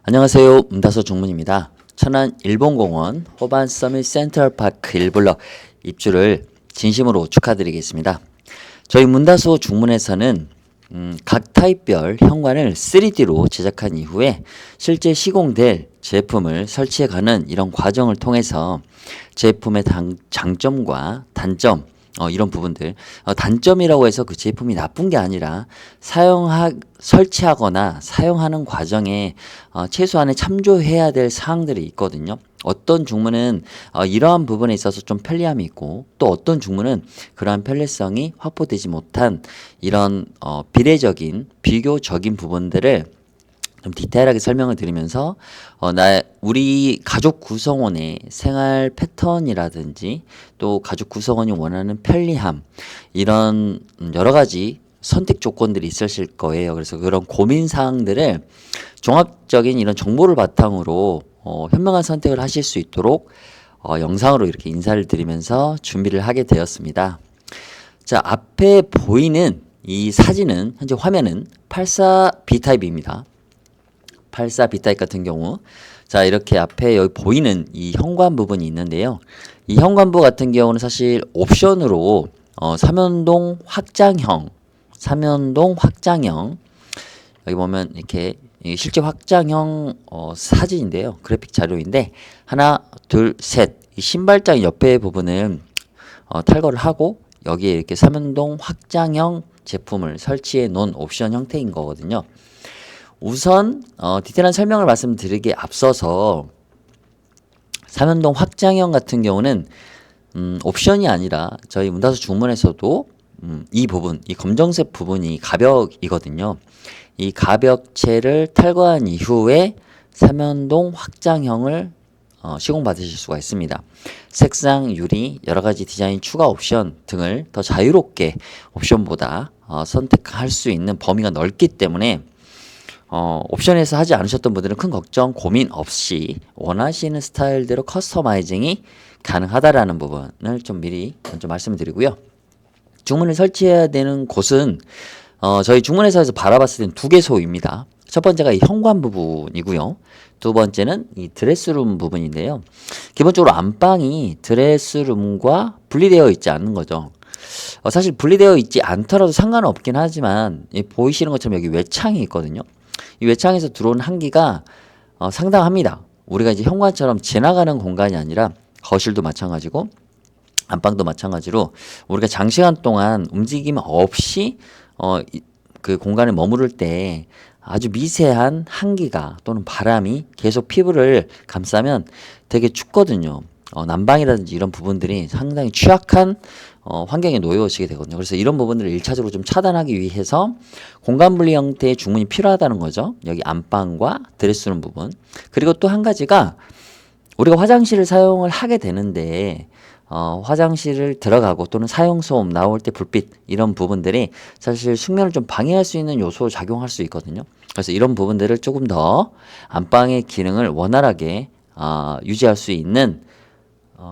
안녕하세요. 문다소 중문입니다. 천안 일본공원 호반 서밋 센트럴파크 1블럭 입주를 진심으로 축하드리겠습니다. 저희 문다소 중문에서는 각 타입별 현관을 3D로 제작한 이후에 실제 시공될 제품을 설치해가는 이런 과정을 통해서 제품의 장점과 단점 이런 부분들 단점이라고 해서 그 제품이 나쁜 게 아니라 설치하거나 사용하는 과정에 최소한의 참조해야 될 사항들이 있거든요. 어떤 중문은 이러한 부분에 있어서 좀 편리함이 있고 또 어떤 중문은 그러한 편리성이 확보되지 못한 이런 비교적인 부분들을 좀 디테일하게 설명을 드리면서 우리 가족 구성원의 생활 패턴이라든지 또 가족 구성원이 원하는 편리함 이런 여러 가지 선택 조건들이 있으실 거예요. 그래서 그런 고민 사항들을 종합적인 이런 정보를 바탕으로 현명한 선택을 하실 수 있도록 영상으로 이렇게 인사를 드리면서 준비를 하게 되었습니다. 자, 앞에 보이는 이 사진은 현재 화면은 84B 타입입니다. 84B 타입 같은 경우 자 이렇게 앞에 여기 보이는 이 현관 부분이 있는데요. 이 현관부 같은 경우는 사실 옵션으로 삼연동 확장형 여기 보면 이렇게 실제 확장형 사진인데요. 그래픽 자료인데 하나 둘 셋 이 신발장 옆에 부분을 탈거를 하고 여기에 이렇게 삼연동 확장형 제품을 설치해 놓은 옵션 형태인 거거든요. 우선 디테일한 설명을 말씀드리기에 앞서서 삼연동 확장형 같은 경우는 옵션이 아니라 저희 문다소 중문에서도 이 부분, 이 검정색 부분이 가벽이거든요. 이 가벽체를 탈거한 이후에 삼연동 확장형을 시공받으실 수가 있습니다. 색상, 유리, 여러가지 디자인 추가 옵션 등을 더 자유롭게 옵션보다 선택할 수 있는 범위가 넓기 때문에 옵션에서 하지 않으셨던 분들은 큰 걱정, 고민 없이 원하시는 스타일대로 커스터마이징이 가능하다라는 부분을 좀 미리 먼저 말씀을 드리고요. 중문을 설치해야 되는 곳은 저희 중문회사에서 바라봤을 때는 두 개소입니다. 첫 번째가 이 현관 부분이고요. 두 번째는 이 드레스룸 부분인데요. 기본적으로 안방이 드레스룸과 분리되어 있지 않는 거죠. 사실 분리되어 있지 않더라도 상관은 없긴 하지만 보이시는 것처럼 여기 외창이 있거든요. 이 외창에서 들어오는 한기가 상당합니다. 우리가 이제 현관처럼 지나가는 공간이 아니라 거실도 마찬가지고 안방도 마찬가지로 우리가 장시간 동안 움직임 없이 그 공간에 머무를 때 아주 미세한 한기가 또는 바람이 계속 피부를 감싸면 되게 춥거든요. 난방이라든지 이런 부분들이 상당히 취약한 환경에 놓여지게 되거든요. 그래서 이런 부분들을 1차적으로 좀 차단하기 위해서 공간 분리 형태의 중문이 필요하다는 거죠. 여기 안방과 드레스룸 부분. 그리고 또 한 가지가 우리가 화장실을 사용을 하게 되는데 화장실을 들어가고 또는 사용소음 나올 때 불빛 이런 부분들이 사실 숙면을 좀 방해할 수 있는 요소로 작용할 수 있거든요. 그래서 이런 부분들을 조금 더 안방의 기능을 원활하게 유지할 수 있는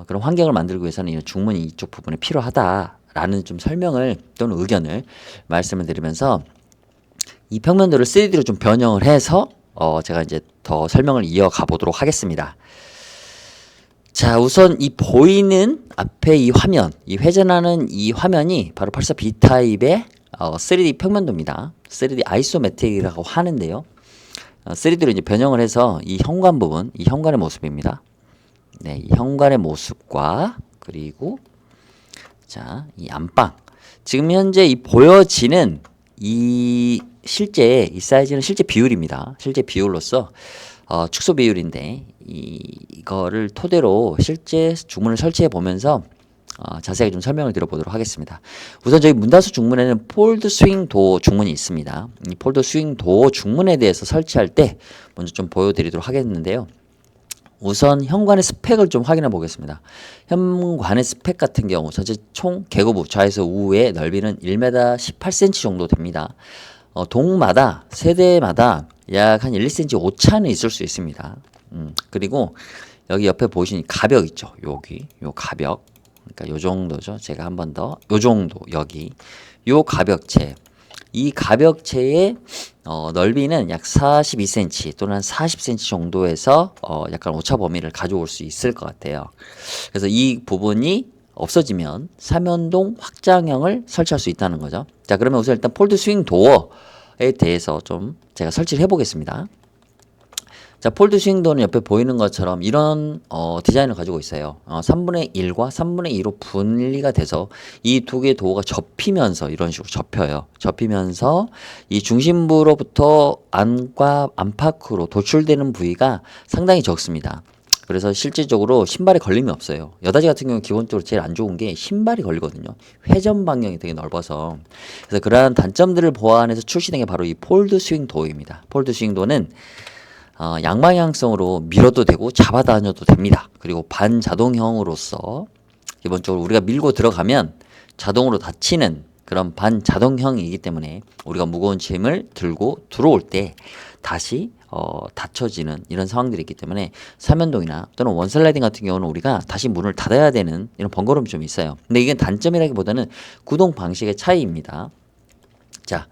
그런 환경을 만들기 위해서는 이 중문이 이쪽 부분에 필요하다라는 좀 설명을 또는 의견을 말씀을 드리면서 이 평면도를 3D로 좀 변형을 해서 제가 이제 더 설명을 이어가 보도록 하겠습니다. 자, 우선 이 보이는 앞에 이 화면, 이 회전하는 이 화면이 바로 84B 타입의 3D 평면도입니다. 3D 아이소메트릭이라고 하는데요. 3D로 이제 변형을 해서 이 현관 부분, 이 현관의 모습입니다. 네, 이 현관의 모습과 그리고 자, 이 안방. 지금 현재 이 보여지는 이 실제 이 사이즈는 실제 비율입니다. 실제 비율로서 축소 비율인데 이거를 토대로 실제 중문을 설치해 보면서 자세하게 좀 설명을 드려보도록 하겠습니다. 우선 저희 문다소 중문에는 폴드 스윙 도어 중문이 있습니다. 이 폴드 스윙 도어 중문에 대해서 설치할 때 먼저 좀 보여드리도록 하겠는데요. 우선 현관의 스펙을 좀 확인해 보겠습니다. 현관의 스펙 같은 경우 전체 총 개구부 좌에서 우의 넓이는 1m 18cm 정도 됩니다. 동마다 세대마다 약 한 1, 2cm 오차는 있을 수 있습니다. 그리고 여기 옆에 보시는 가벽 있죠. 여기 요 가벽 그러니까 요 정도죠. 제가 한 번 더 요 정도 여기 요 가벽체 이 가벽체의 넓이는 약 42cm 또는 한 40cm 정도에서 약간 오차 범위를 가져올 수 있을 것 같아요. 그래서 이 부분이 없어지면 삼연동 확장형을 설치할 수 있다는 거죠. 자, 그러면 우선 일단 폴드 스윙 도어에 대해서 좀 제가 설치를 해보겠습니다. 자, 폴드 스윙 도어는 옆에 보이는 것처럼 이런 디자인을 가지고 있어요. 3분의 1과 3분의 2로 분리가 돼서 이 두 개의 도어가 접히면서 이런 식으로 접혀요. 접히면서 이 중심부로부터 안과 안팎으로 도출되는 부위가 상당히 적습니다. 그래서 실질적으로 신발에 걸림이 없어요. 여다지 같은 경우는 기본적으로 제일 안 좋은 게 신발이 걸리거든요. 회전 방향이 되게 넓어서. 그래서 그러한 단점들을 보완해서 출시된 게 바로 이 폴드 스윙 도어입니다. 폴드 스윙 도어는 양방향성으로 밀어도 되고 잡아 다녀도 됩니다. 그리고 반자동형으로서 기본적으로 우리가 밀고 들어가면 자동으로 닫히는 그런 반자동형이기 때문에 우리가 무거운 짐을 들고 들어올 때 다시 닫혀지는 이런 상황들이 있기 때문에 삼연동이나 또는 원슬라이딩 같은 경우는 우리가 다시 문을 닫아야 되는 이런 번거로움이 좀 있어요. 근데 이게 단점이라기보다는 구동 방식의 차이입니다. 자,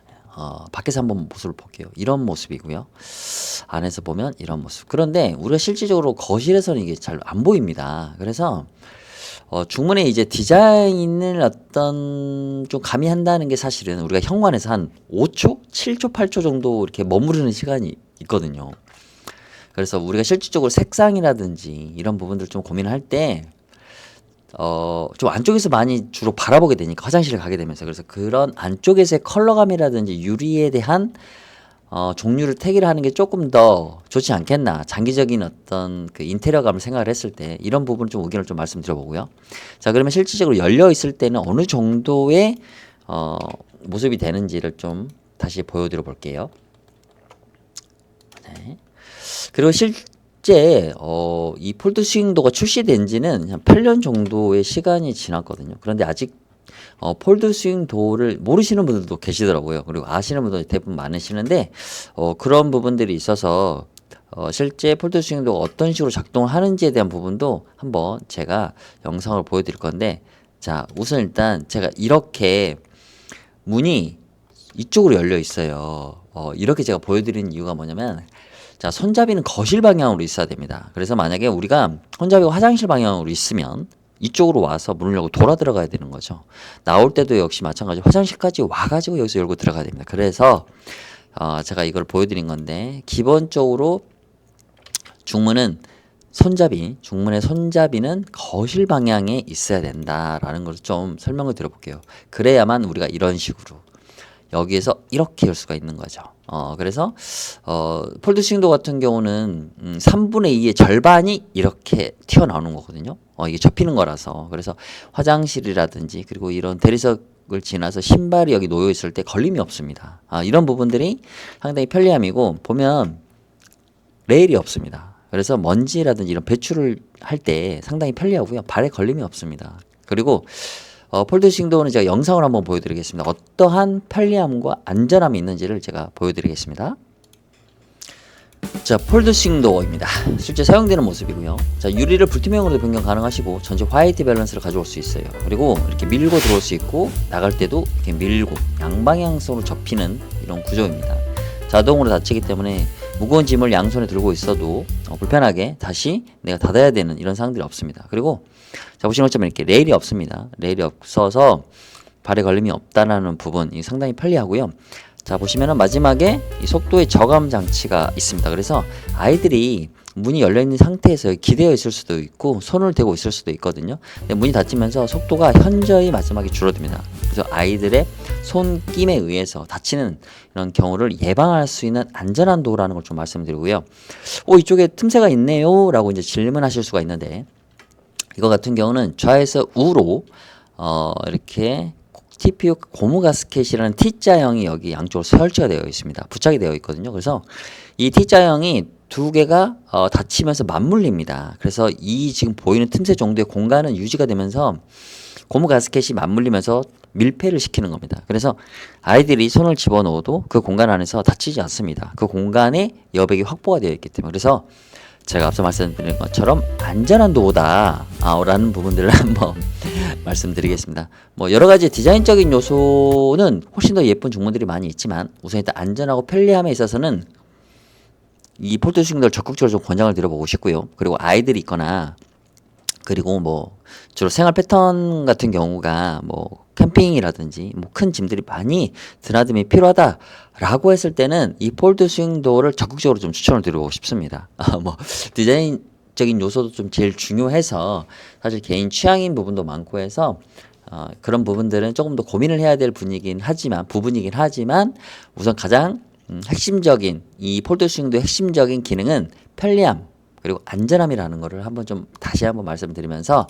밖에서 한번 모습을 볼게요. 이런 모습이고요. 안에서 보면 이런 모습. 그런데 우리가 실질적으로 거실에서는 이게 잘 안 보입니다. 그래서 중문에 이제 디자인을 어떤 좀 가미한다는 게 사실은 우리가 현관에서 한 5초, 7초, 8초 정도 이렇게 머무르는 시간이 있거든요. 그래서 우리가 실질적으로 색상이라든지 이런 부분들 좀 고민할 때 좀 안쪽에서 많이 주로 바라보게 되니까 화장실을 가게 되면서 그래서 그런 안쪽에서의 컬러감이라든지 유리에 대한 종류를 택일 하는 게 조금 더 좋지 않겠나. 장기적인 어떤 그 인테리어감을 생각을 했을 때 이런 부분 좀 의견을 좀 말씀드려보고요. 자, 그러면 실질적으로 열려 있을 때는 어느 정도의 모습이 되는지를 좀 다시 보여드려 볼게요. 네. 그리고 실제 이 폴드 스윙도가 출시된 지는 한 8년 정도의 시간이 지났거든요. 그런데 아직 폴드 스윙 도어를 모르시는 분들도 계시더라고요. 그리고 아시는 분들도 대부분 많으시는데 그런 부분들이 있어서 실제 폴드 스윙 도어가 어떤 식으로 작동을 하는지에 대한 부분도 한번 제가 영상을 보여드릴 건데, 자, 우선 일단 제가 이렇게 문이 이쪽으로 열려 있어요. 이렇게 제가 보여드리는 이유가 뭐냐면, 자, 손잡이는 거실 방향으로 있어야 됩니다. 그래서 만약에 우리가 손잡이가 화장실 방향으로 있으면 이쪽으로 와서 문을 열고 돌아 들어가야 되는 거죠. 나올 때도 역시 마찬가지 화장실까지 와가지고 여기서 열고 들어가야 됩니다. 그래서 제가 이걸 보여드린 건데, 기본적으로 중문의 손잡이는 거실 방향에 있어야 된다라는 걸 좀 설명을 드려볼게요. 그래야만 우리가 이런 식으로 여기에서 이렇게 열 수가 있는 거죠. 그래서 폴드 스윙도 같은 경우는 3분의 2의 절반이 이렇게 튀어나오는 거거든요. 이게 접히는 거라서. 그래서 화장실이라든지 그리고 이런 대리석을 지나서 신발이 여기 놓여 있을 때 걸림이 없습니다. 이런 부분들이 상당히 편리함이고, 보면 레일이 없습니다. 그래서 먼지라든지 이런 배출을 할 때 상당히 편리하고요. 발에 걸림이 없습니다. 그리고 폴드 스윙 도어는 제가 영상을 한번 보여드리겠습니다. 어떠한 편리함과 안전함이 있는지를 제가 보여드리겠습니다. 자, 폴드 스윙 도어입니다. 실제 사용되는 모습이고요. 자, 유리를 불투명으로도 변경 가능하시고 전체 화이트 밸런스를 가져올 수 있어요. 그리고 이렇게 밀고 들어올 수 있고, 나갈 때도 이렇게 밀고 양방향성으로 접히는 이런 구조입니다. 자동으로 닫히기 때문에 무거운 짐을 양손에 들고 있어도 불편하게 다시 내가 닫아야 되는 이런 상황들이 없습니다. 그리고 자, 보시는 것처럼 이렇게 레일이 없습니다. 레일이 없어서 발에 걸림이 없다라는 부분이 상당히 편리하고요. 자, 보시면은 마지막에 이 속도의 저감 장치가 있습니다. 그래서 아이들이 문이 열려 있는 상태에서 기대어 있을 수도 있고 손을 대고 있을 수도 있거든요. 근데 문이 닫히면서 속도가 현저히 마지막에 줄어듭니다. 그래서 아이들의 손김에 의해서 다치는 이런 경우를 예방할 수 있는 안전한 도어라는 걸 좀 말씀드리고요. 이쪽에 틈새가 있네요 라고 이제 질문하실 수가 있는데, 이거 같은 경우는 좌에서 우로 이렇게 TPU 고무 가스켓이라는 T자형이 여기 양쪽으로 설치가 되어 있습니다. 부착이 되어 있거든요. 그래서 이 T자형이 두 개가 닫히면서 맞물립니다. 그래서 이 지금 보이는 틈새 정도의 공간은 유지가 되면서 고무 가스켓이 맞물리면서 밀폐를 시키는 겁니다. 그래서 아이들이 손을 집어넣어도 그 공간 안에서 다치지 않습니다. 그 공간에 여백이 확보가 되어 있기 때문에. 그래서 제가 앞서 말씀드린 것처럼 안전한 도어다 라는 부분들을 한번 말씀드리겠습니다. 뭐 여러 가지 디자인적인 요소는 훨씬 더 예쁜 중문들이 많이 있지만 우선 일단 안전하고 편리함에 있어서는 이 폴드 스윙도어를 적극적으로 좀 권장을 드려보고 싶고요. 그리고 아이들이 있거나 그리고 뭐 주로 생활 패턴 같은 경우가 뭐 캠핑이라든지 뭐 큰 짐들이 많이 드나듦이 필요하다라고 했을 때는 이 폴드 스윙도어를 적극적으로 좀 추천을 드리고 싶습니다. 뭐 디자인적인 요소도 좀 제일 중요해서 사실 개인 취향인 부분도 많고 해서 그런 부분들은 조금 더 고민을 해야 될 부분이긴 하지만 우선 가장 핵심적인 이 폴드 스윙도어의 핵심적인 기능은 편리함 그리고 안전함이라는 거를 한번 좀 다시 한번 말씀드리면서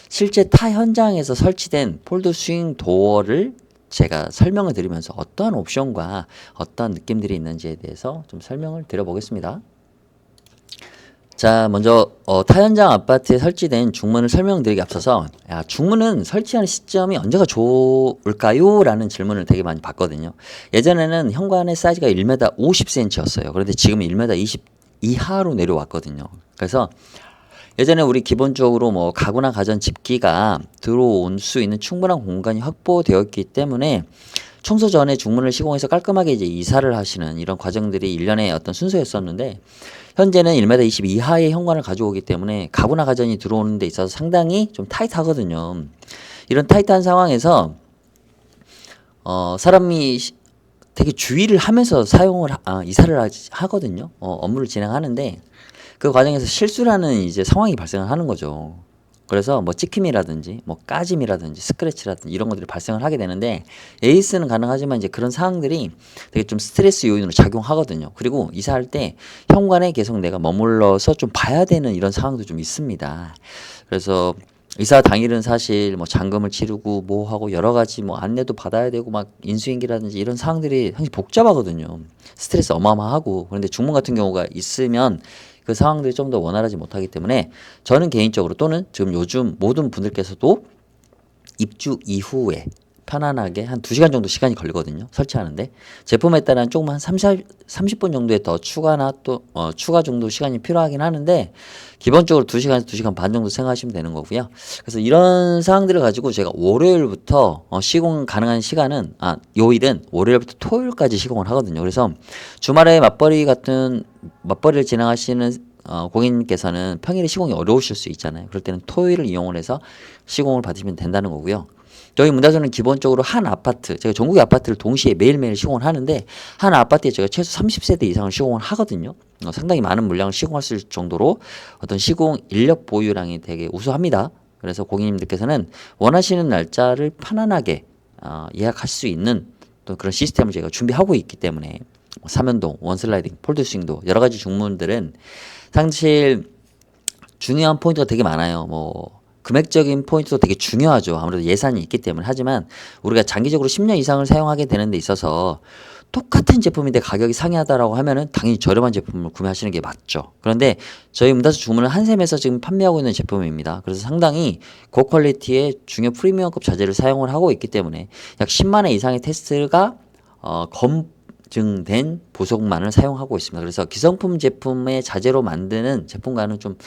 실제 타 현장에서 설치된 폴드 스윙 도어를 제가 설명을 드리면서 어떠한 옵션과 어떠한 느낌들이 있는지에 대해서 좀 설명을 드려보겠습니다. 자, 먼저 타 현장 아파트에 설치된 중문을 설명드리기 앞서서 중문은 설치하는 시점이 언제가 좋을까요? 라는 질문을 되게 많이 받거든요. 예전에는 현관의 사이즈가 1m 50cm였어요. 그런데 지금은 1m 20 이하로 내려왔거든요. 그래서 예전에 우리 기본적으로 뭐 가구나 가전 집기가 들어올 수 있는 충분한 공간이 확보되었기 때문에 청소 전에 중문을 시공해서 깔끔하게 이제 이사를 하시는 이런 과정들이 일련의 어떤 순서였었는데 현재는 1m 20 이하의 현관을 가져오기 때문에 가구나 가전이 들어오는 데 있어서 상당히 좀 타이트하거든요. 이런 타이트한 상황에서 사람이 되게 주의를 하면서 이사를 하거든요. 업무를 진행하는데 그 과정에서 실수라는 이제 상황이 발생을 하는 거죠. 그래서 뭐 찍힘이라든지 뭐 까짐이라든지 스크래치라든지 이런 것들이 발생을 하게 되는데 에이스는 가능하지만 이제 그런 상황들이 되게 좀 스트레스 요인으로 작용하거든요. 그리고 이사할 때 현관에 계속 내가 머물러서 좀 봐야 되는 이런 상황도 좀 있습니다. 그래서 이사 당일은 사실 뭐 잔금을 치르고 뭐 하고 여러 가지 뭐 안내도 받아야 되고 막 인수인계라든지 이런 상황들이 상당히 복잡하거든요. 스트레스 어마어마하고. 그런데 중문 같은 경우가 있으면 그 상황들이 좀 더 원활하지 못하기 때문에 저는 개인적으로 또는 지금 요즘 모든 분들께서도 입주 이후에 편안하게 한 2시간 정도 시간이 걸리거든요. 설치하는데 제품에 따라 조금 한 30분 정도의 더 추가나 또 추가 정도 시간이 필요하긴 하는데 기본적으로 2시간에서 2시간 반 정도 생각하시면 되는 거고요. 그래서 이런 사항들을 가지고 제가 월요일부터 시공 가능한 시간은 요일은 월요일부터 토요일까지 시공을 하거든요. 그래서 주말에 맞벌이를 진행하시는 고객님께서는 평일에 시공이 어려우실 수 있잖아요. 그럴 때는 토요일을 이용을 해서 시공을 받으시면 된다는 거고요. 저희 문다선은 기본적으로 한 아파트, 제가 전국의 아파트를 동시에 매일매일 시공을 하는데 한 아파트에 제가 최소 30세대 이상을 시공을 하거든요. 상당히 많은 물량을 시공할 수 있을 정도로 어떤 시공 인력 보유량이 되게 우수합니다. 그래서 고객님들께서는 원하시는 날짜를 편안하게 예약할 수 있는 또 그런 시스템을 저희가 준비하고 있기 때문에 삼연동, 원슬라이딩, 폴드스윙도 여러 가지 중문들은 사실 중요한 포인트가 되게 많아요. 뭐 금액적인 포인트도 되게 중요하죠. 아무래도 예산이 있기 때문에. 하지만 우리가 장기적으로 10년 이상을 사용하게 되는 데 있어서 똑같은 제품인데 가격이 상이하다라고 하면은 당연히 저렴한 제품을 구매하시는 게 맞죠. 그런데 저희 문다수 주문은 한샘에서 지금 판매하고 있는 제품입니다. 그래서 상당히 고퀄리티의 중요 프리미엄급 자재를 사용을 하고 있기 때문에 약 10만 회 이상의 테스트가 검증된 보석만을 사용하고 있습니다. 그래서 기성품 제품의 자재로 만드는 제품과는 좀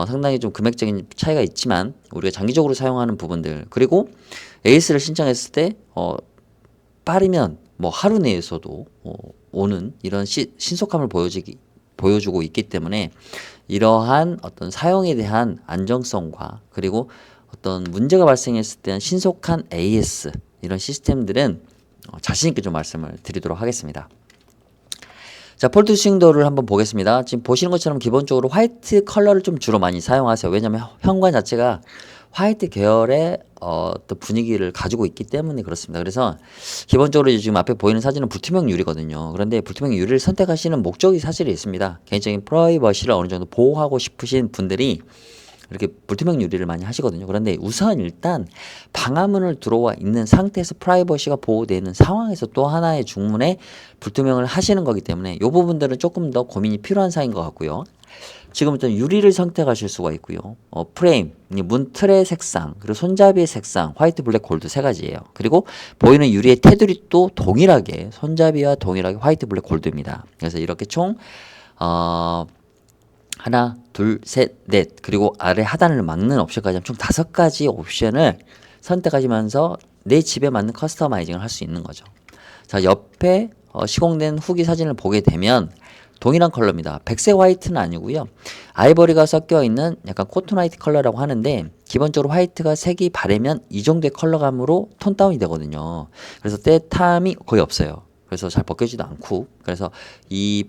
상당히 좀 금액적인 차이가 있지만 우리가 장기적으로 사용하는 부분들 그리고 에이스를 신청했을 때 빠르면 뭐 하루 내에서도 오는 이런 신속함을 보여주고 있기 때문에 이러한 어떤 사용에 대한 안정성과 그리고 어떤 문제가 발생했을 때 신속한 AS 이런 시스템들은 자신 있게 좀 말씀을 드리도록 하겠습니다. 자, 폴드 스윙도어를 한번 보겠습니다. 지금 보시는 것처럼 기본적으로 화이트 컬러를 좀 주로 많이 사용하세요. 왜냐하면 현관 자체가 화이트 계열의 어떤 분위기를 가지고 있기 때문에 그렇습니다. 그래서 기본적으로 지금 앞에 보이는 사진은 불투명 유리거든요. 그런데 불투명 유리를 선택하시는 목적이 사실 있습니다. 개인적인 프라이버시를 어느 정도 보호하고 싶으신 분들이 이렇게 불투명 유리를 많이 하시거든요. 그런데 우선 일단 방화문을 들어와 있는 상태에서 프라이버시가 보호되는 상황에서 또 하나의 중문에 불투명을 하시는 거기 때문에 이 부분들은 조금 더 고민이 필요한 사항인 것 같고요. 지금부터 유리를 선택하실 수가 있고요. 프레임, 문 틀의 색상, 그리고 손잡이의 색상, 화이트, 블랙, 골드 세 가지예요. 그리고 보이는 유리의 테두리 또 동일하게 손잡이와 동일하게 화이트, 블랙, 골드입니다. 그래서 이렇게 총 한 하나, 둘, 셋, 넷. 그리고 아래 하단을 막는 옵션까지 하면 총 5가지 옵션을 선택하시면서 내 집에 맞는 커스터마이징을 할 수 있는 거죠. 자, 옆에 시공된 후기 사진을 보게 되면 동일한 컬러입니다. 백색 화이트는 아니고요. 아이보리가 섞여 있는 약간 코튼 화이트 컬러라고 하는데 기본적으로 화이트가 색이 바래면 이 정도의 컬러감으로 톤 다운이 되거든요. 그래서 때탐이 거의 없어요. 그래서 잘 벗겨지도 않고, 그래서 이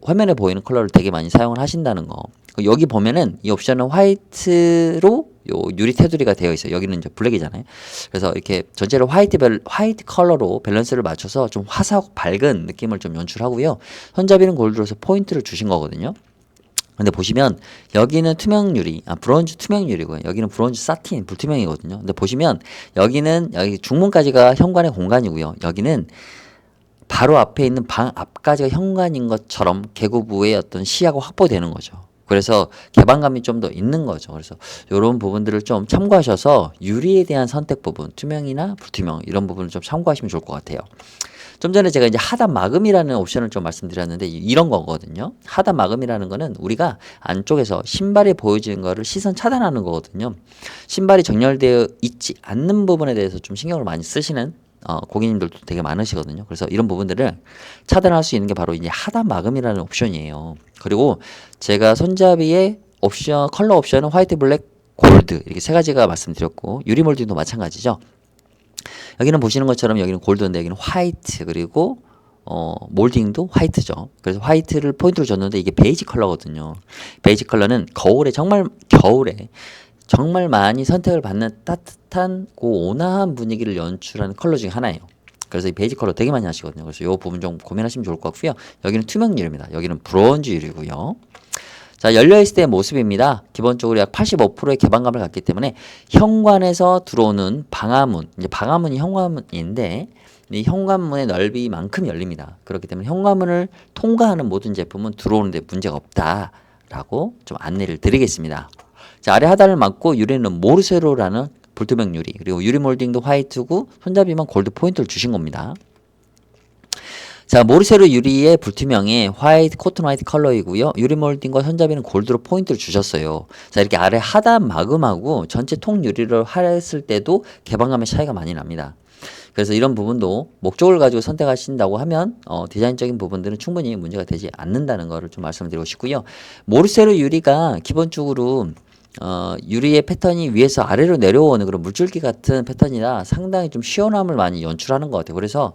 화면에 보이는 컬러를 되게 많이 사용을 하신다는 거. 여기 보면은 이 옵션은 화이트로 요 유리 테두리가 되어 있어요. 여기는 이제 블랙이잖아요. 그래서 이렇게 전체를 화이트 컬러로 밸런스를 맞춰서 좀 화사하고 밝은 느낌을 좀 연출하고요. 손잡이는 골드로서 포인트를 주신 거거든요. 근데 보시면 여기는 투명 유리, 브론즈 투명 유리고요. 여기는 브론즈 사틴 불투명이거든요. 근데 보시면 여기 중문까지가 현관의 공간이고요. 여기는 바로 앞에 있는 방 앞까지가 현관인 것처럼 계구부의 어떤 시야가 확보되는 거죠. 그래서 개방감이 좀 더 있는 거죠. 그래서 이런 부분들을 좀 참고하셔서 유리에 대한 선택 부분, 투명이나 불투명 이런 부분을 좀 참고하시면 좋을 것 같아요. 좀 전에 제가 이제 하단 마금이라는 옵션을 좀 말씀드렸는데 이런 거거든요. 하단 마금이라는 거는 우리가 안쪽에서 신발이 보여지는 거를 시선 차단하는 거거든요. 신발이 정렬되어 있지 않는 부분에 대해서 좀 신경을 많이 쓰시는 고객님들도 되게 많으시거든요. 그래서 이런 부분들을 차단할 수 있는 게 바로 이제 하단 마금이라는 옵션이에요. 그리고 제가 손잡이의 컬러 옵션은 화이트, 블랙, 골드 이렇게 3가지가 말씀드렸고 유리 몰딩도 마찬가지죠. 여기는 보시는 것처럼 여기는 골드인데 여기는 화이트 그리고 몰딩도 화이트죠. 그래서 화이트를 포인트로 줬는데 이게 베이지 컬러거든요. 베이지 컬러는 겨울에 정말 많이 선택을 받는 따뜻한 온화한 분위기를 연출하는 컬러 중에 하나예요. 그래서 이 베이지 컬러 되게 많이 하시거든요. 그래서 이 부분 좀 고민하시면 좋을 것 같고요. 여기는 투명 유리입니다. 여기는 브론즈 유리고요. 자, 열려있을 때의 모습입니다. 기본적으로 약 85%의 개방감을 갖기 때문에 현관에서 들어오는 방화문, 이제 방화문이 현관문인데 이 현관문의 넓이만큼 열립니다. 그렇기 때문에 현관문을 통과하는 모든 제품은 들어오는데 문제가 없다라고 좀 안내를 드리겠습니다. 자, 아래 하단을 막고 유리는 모르세로라는 불투명 유리, 그리고 유리 몰딩도 화이트고 손잡이만 골드 포인트를 주신 겁니다. 자, 모르세로 유리의 불투명의 코튼 화이트 컬러이고요. 유리 몰딩과 손잡이는 골드로 포인트를 주셨어요. 자, 이렇게 아래 하단 마금하고 전체 통 유리를 했을 때도 개방감의 차이가 많이 납니다. 그래서 이런 부분도 목적을 가지고 선택하신다고 하면 디자인적인 부분들은 충분히 문제가 되지 않는다는 것을 좀 말씀드리고 싶고요. 모르세로 유리가 기본적으로 유리의 패턴이 위에서 아래로 내려오는 그런 물줄기 같은 패턴이라 상당히 좀 시원함을 많이 연출하는 것 같아요. 그래서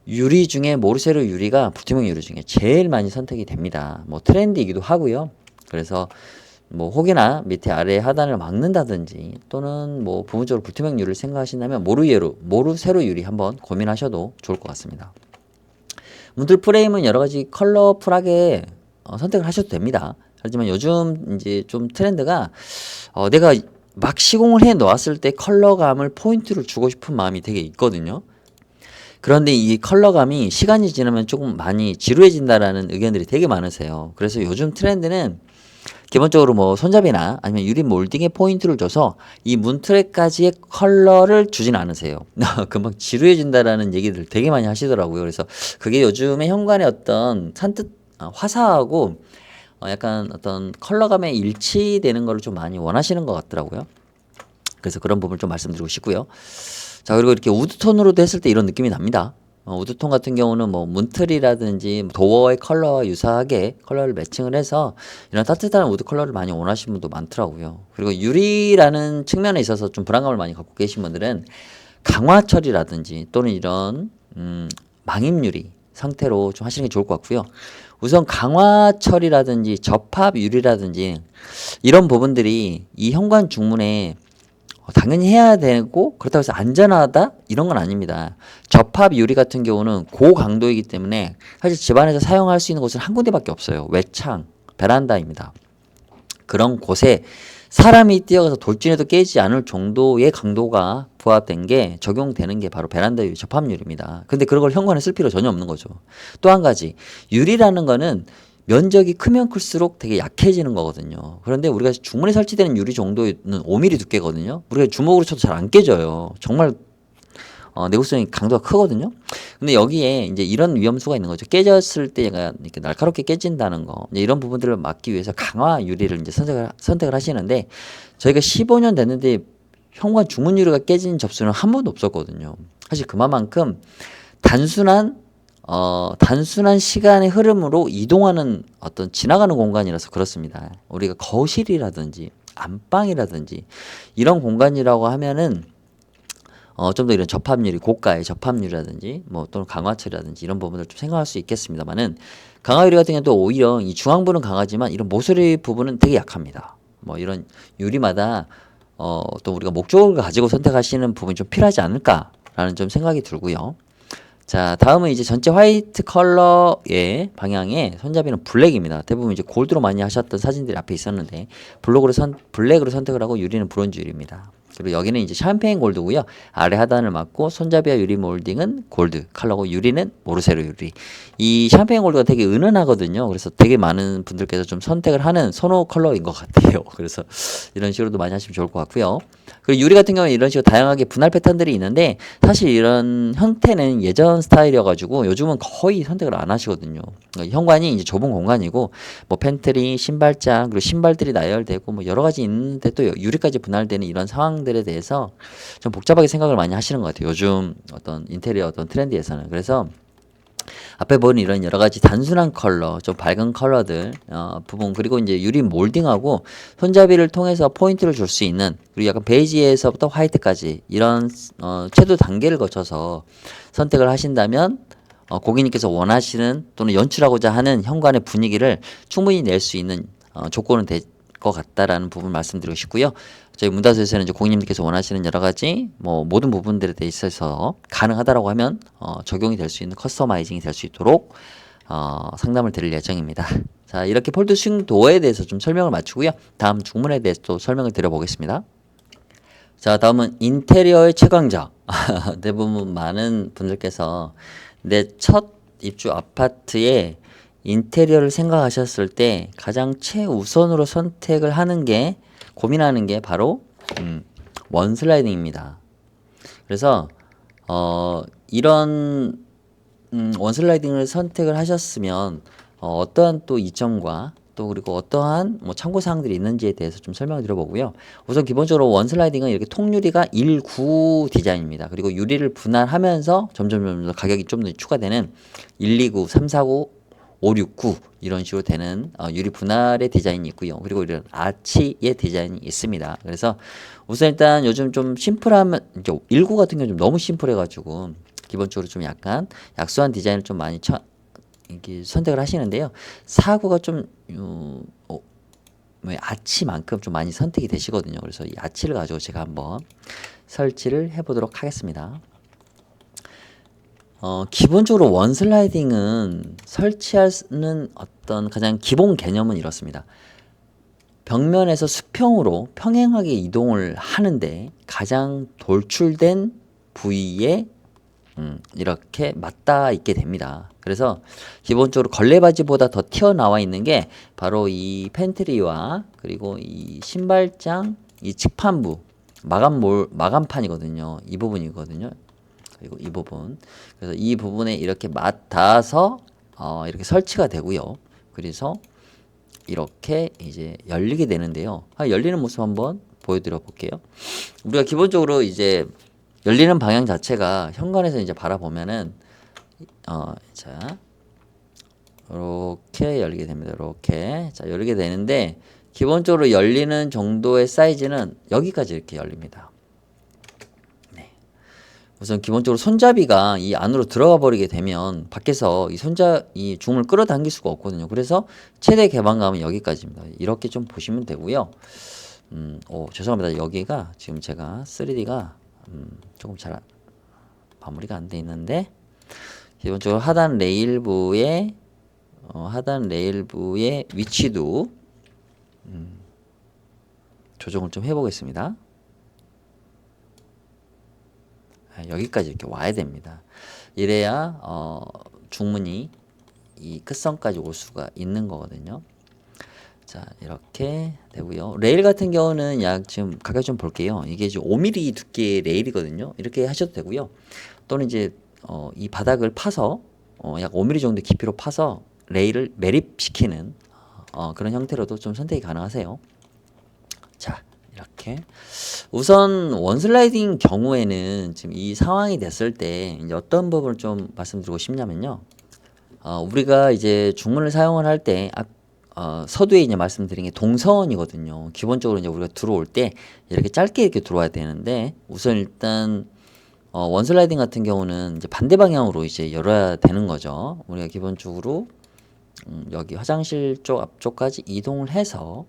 유리 중에 모르세로 유리가 불투명 유리 중에 제일 많이 선택이 됩니다. 뭐 트렌디이기도 하고요. 그래서 뭐 혹여나 밑에 아래 하단을 막는다든지 또는 뭐 부분적으로 불투명 유리를 생각하신다면 모르세로 유리 한번 고민하셔도 좋을 것 같습니다. 문틀 프레임은 여러 가지 컬러풀하게 선택을 하셔도 됩니다. 하지만 요즘 이제 좀 트렌드가 내가 막 시공을 해 놓았을 때 컬러감을 포인트를 주고 싶은 마음이 되게 있거든요. 그런데 이 컬러감이 시간이 지나면 조금 많이 지루해진다라는 의견들이 되게 많으세요. 그래서 요즘 트렌드는 기본적으로 뭐 손잡이나 아니면 유리 몰딩에 포인트를 줘서 이 문트랙까지의 컬러를 주진 않으세요. 금방 지루해진다라는 얘기들 되게 많이 하시더라고요. 그래서 그게 요즘에 현관의 어떤 산뜻 화사하고 약간 어떤 컬러감에 일치되는 걸 좀 많이 원하시는 것 같더라고요. 그래서 그런 부분을 좀 말씀드리고 싶고요. 자, 그리고 이렇게 우드톤으로도 했을 때 이런 느낌이 납니다. 우드톤 같은 경우는 뭐 문틀이라든지 도어의 컬러와 유사하게 컬러를 매칭을 해서 이런 따뜻한 우드 컬러를 많이 원하시는 분도 많더라고요. 그리고 유리라는 측면에 있어서 좀 불안감을 많이 갖고 계신 분들은 강화 처리라든지 또는 이런 망임 유리 상태로 좀 하시는 게 좋을 것 같고요. 우선 강화 처리라든지 접합 유리라든지 이런 부분들이 이 현관 중문에 당연히 해야 되고 그렇다고 해서 안전하다 이런 건 아닙니다. 접합 유리 같은 경우는 고강도이기 때문에 사실 집안에서 사용할 수 있는 곳은 한 군데밖에 없어요. 외창, 베란다입니다. 그런 곳에 사람이 뛰어가서 돌진해도 깨지지 않을 정도의 강도가 부합된 게 적용되는 게 바로 베란다 유리, 접합 유리입니다. 근데 그런 걸 현관에 쓸 필요 전혀 없는 거죠. 또 한 가지, 유리라는 거는 면적이 크면 클수록 되게 약해지는 거거든요. 그런데 우리가 중문에 설치되는 유리 정도는 5mm 두께거든요. 우리가 주먹으로 쳐도 잘 안 깨져요. 정말 내구성이 강도가 크거든요. 근데 여기에 이제 이런 위험수가 있는 거죠. 깨졌을 때 얘가 이렇게 날카롭게 깨진다는 거. 이제 이런 부분들을 막기 위해서 강화 유리를 이제 선택을 하시는데 저희가 15년 됐는데 현관 중문 유리가 깨진 접수는 한 번도 없었거든요. 사실 그만큼 단순한 시간의 흐름으로 이동하는 어떤 지나가는 공간이라서 그렇습니다. 우리가 거실이라든지 안방이라든지 이런 공간이라고 하면은 좀 더 이런 접합률이 고가의 접합률이라든지 뭐 또는 강화철이라든지 이런 부분을 좀 생각할 수 있겠습니다만은 강화유리 같은 경우는 또 오히려 이 중앙부는 강하지만 이런 모서리 부분은 되게 약합니다. 뭐 이런 유리마다 또 우리가 목적을 가지고 선택하시는 부분이 좀 필요하지 않을까라는 좀 생각이 들고요. 자, 다음은 이제 전체 화이트 컬러의 방향의 손잡이는 블랙입니다. 대부분 이제 골드로 많이 하셨던 사진들이 앞에 있었는데 블랙으로 선택을 하고 유리는 브론즈 유리입니다. 그리고 여기는 이제 샴페인 골드고요. 아래 하단을 맞고 손잡이와 유리 몰딩은 골드 컬러고 유리는 모르세로 유리. 이 샴페인 골드가 되게 은은하거든요. 그래서 되게 많은 분들께서 좀 선택을 하는 선호 컬러인 것 같아요. 그래서 이런 식으로도 많이 하시면 좋을 것 같고요. 그리고 유리 같은 경우는 이런 식으로 다양하게 분할 패턴들이 있는데 사실 이런 형태는 예전 스타일이어가지고 요즘은 거의 선택을 안 하시거든요. 그러니까 현관이 이제 좁은 공간이고 뭐 팬트리, 신발장 그리고 신발들이 나열되고 뭐 여러 가지 있는데 또 유리까지 분할되는 이런 상황들에 대해서 좀 복잡하게 생각을 많이 하시는 것 같아요. 요즘 어떤 인테리어 어떤 트렌드에서는. 그래서 앞에 보는 이런 여러 가지 단순한 컬러, 좀 밝은 컬러들 부분 그리고 이제 유리 몰딩하고 손잡이를 통해서 포인트를 줄 수 있는 그리고 약간 베이지에서부터 화이트까지 이런 채도 단계를 거쳐서 선택을 하신다면 고객님께서 원하시는 또는 연출하고자 하는 현관의 분위기를 충분히 낼 수 있는 조건은 될 것 같다라는 부분 말씀드리고 싶고요. 저희 문다수에서는 이제 고객님께서 원하시는 여러 가지 뭐 모든 부분들에 대해 있어서 가능하다라고 하면 적용이 될 수 있는 커스터마이징이 될 수 있도록 상담을 드릴 예정입니다. 자, 이렇게 폴드 스윙 도어에 대해서 좀 설명을 마치고요. 다음 중문에 대해서 또 설명을 드려보겠습니다. 자, 다음은 인테리어의 최강자. 대부분 많은 분들께서 내 첫 입주 아파트에 인테리어를 생각하셨을 때 가장 최우선으로 선택을 하는 게 고민하는 게 바로 원슬라이딩입니다. 그래서 이런 원슬라이딩을 선택을 하셨으면 어떠한 또 이점과 또 그리고 어떠한 뭐 참고 사항들이 있는지에 대해서 좀 설명을 드려보고요. 우선 기본적으로 원슬라이딩은 이렇게 통유리가 19 디자인입니다. 그리고 유리를 분할하면서 점점 가격이 좀 더 추가되는 129, 349, 569 이런 식으로 되는 유리 분할의 디자인이 있고요. 그리고 이런 아치의 디자인이 있습니다. 그래서 우선 일단 요즘 좀 심플하면 이제 19 같은 경우 좀 너무 심플해가지고 기본적으로 좀 약간 약소한 디자인을 좀 많이 이렇게 선택을 하시는데요. 사구가 좀 아치만큼 좀 많이 선택이 되시거든요. 그래서 이 아치를 가지고 제가 한번 설치를 해보도록 하겠습니다. 기본적으로 원슬라이딩은 설치하는 어떤 가장 기본 개념은 이렇습니다. 벽면에서 수평으로 평행하게 이동을 하는데 가장 돌출된 부위에 이렇게 맞닿아 있게 됩니다. 그래서 기본적으로 걸레바지보다 더 튀어나와 있는 게 바로 이 팬트리와 그리고 이 신발장 이 측판부 마감판이거든요. 이 부분이거든요. 그리고 이 부분. 그래서 이 부분에 이렇게 맞닿아서 이렇게 설치가 되고요. 그래서 이렇게 이제 열리게 되는데요. 열리는 모습 한번 보여드려 볼게요. 우리가 기본적으로 이제 열리는 방향 자체가 현관에서 이제 바라보면은 자 이렇게 열리게 됩니다. 이렇게 자 열리게 되는데 기본적으로 열리는 정도의 사이즈는 여기까지 이렇게 열립니다. 네. 우선 기본적으로 손잡이가 이 안으로 들어가 버리게 되면 밖에서 이 줌을 끌어당길 수가 없거든요. 그래서 최대 개방감은 여기까지입니다. 이렇게 좀 보시면 되고요. 죄송합니다. 여기가 지금 제가 3D가 조금 잘 마무리가 안 돼 있는데 기본적으로 하단 레일부의 위치도 조정을 좀 해보겠습니다. 여기까지 이렇게 와야 됩니다. 이래야 중문이 이 끝선까지 올 수가 있는 거거든요. 자, 이렇게 되고요. 레일 같은 경우는 약 지금 가까이 좀 볼게요. 이게 지금 5mm 두께의 레일이거든요. 이렇게 하셔도 되고요. 또는 이제 이 바닥을 파서 약 5mm 정도 깊이로 파서 레일을 매립시키는 그런 형태로도 좀 선택이 가능하세요. 자, 이렇게 우선 원슬라이딩 경우에는 지금 이 상황이 됐을 때 이제 어떤 부분을 좀 말씀드리고 싶냐면요. 우리가 이제 중문을 사용을 할 때 서두에 이제 말씀드린 게 동선이거든요. 기본적으로 이제 우리가 들어올 때 이렇게 짧게 이렇게 들어와야 되는데 우선 일단 원슬라이딩 같은 경우는 이제 반대 방향으로 이제 열어야 되는 거죠. 우리가 기본적으로 여기 화장실 쪽 앞쪽까지 이동을 해서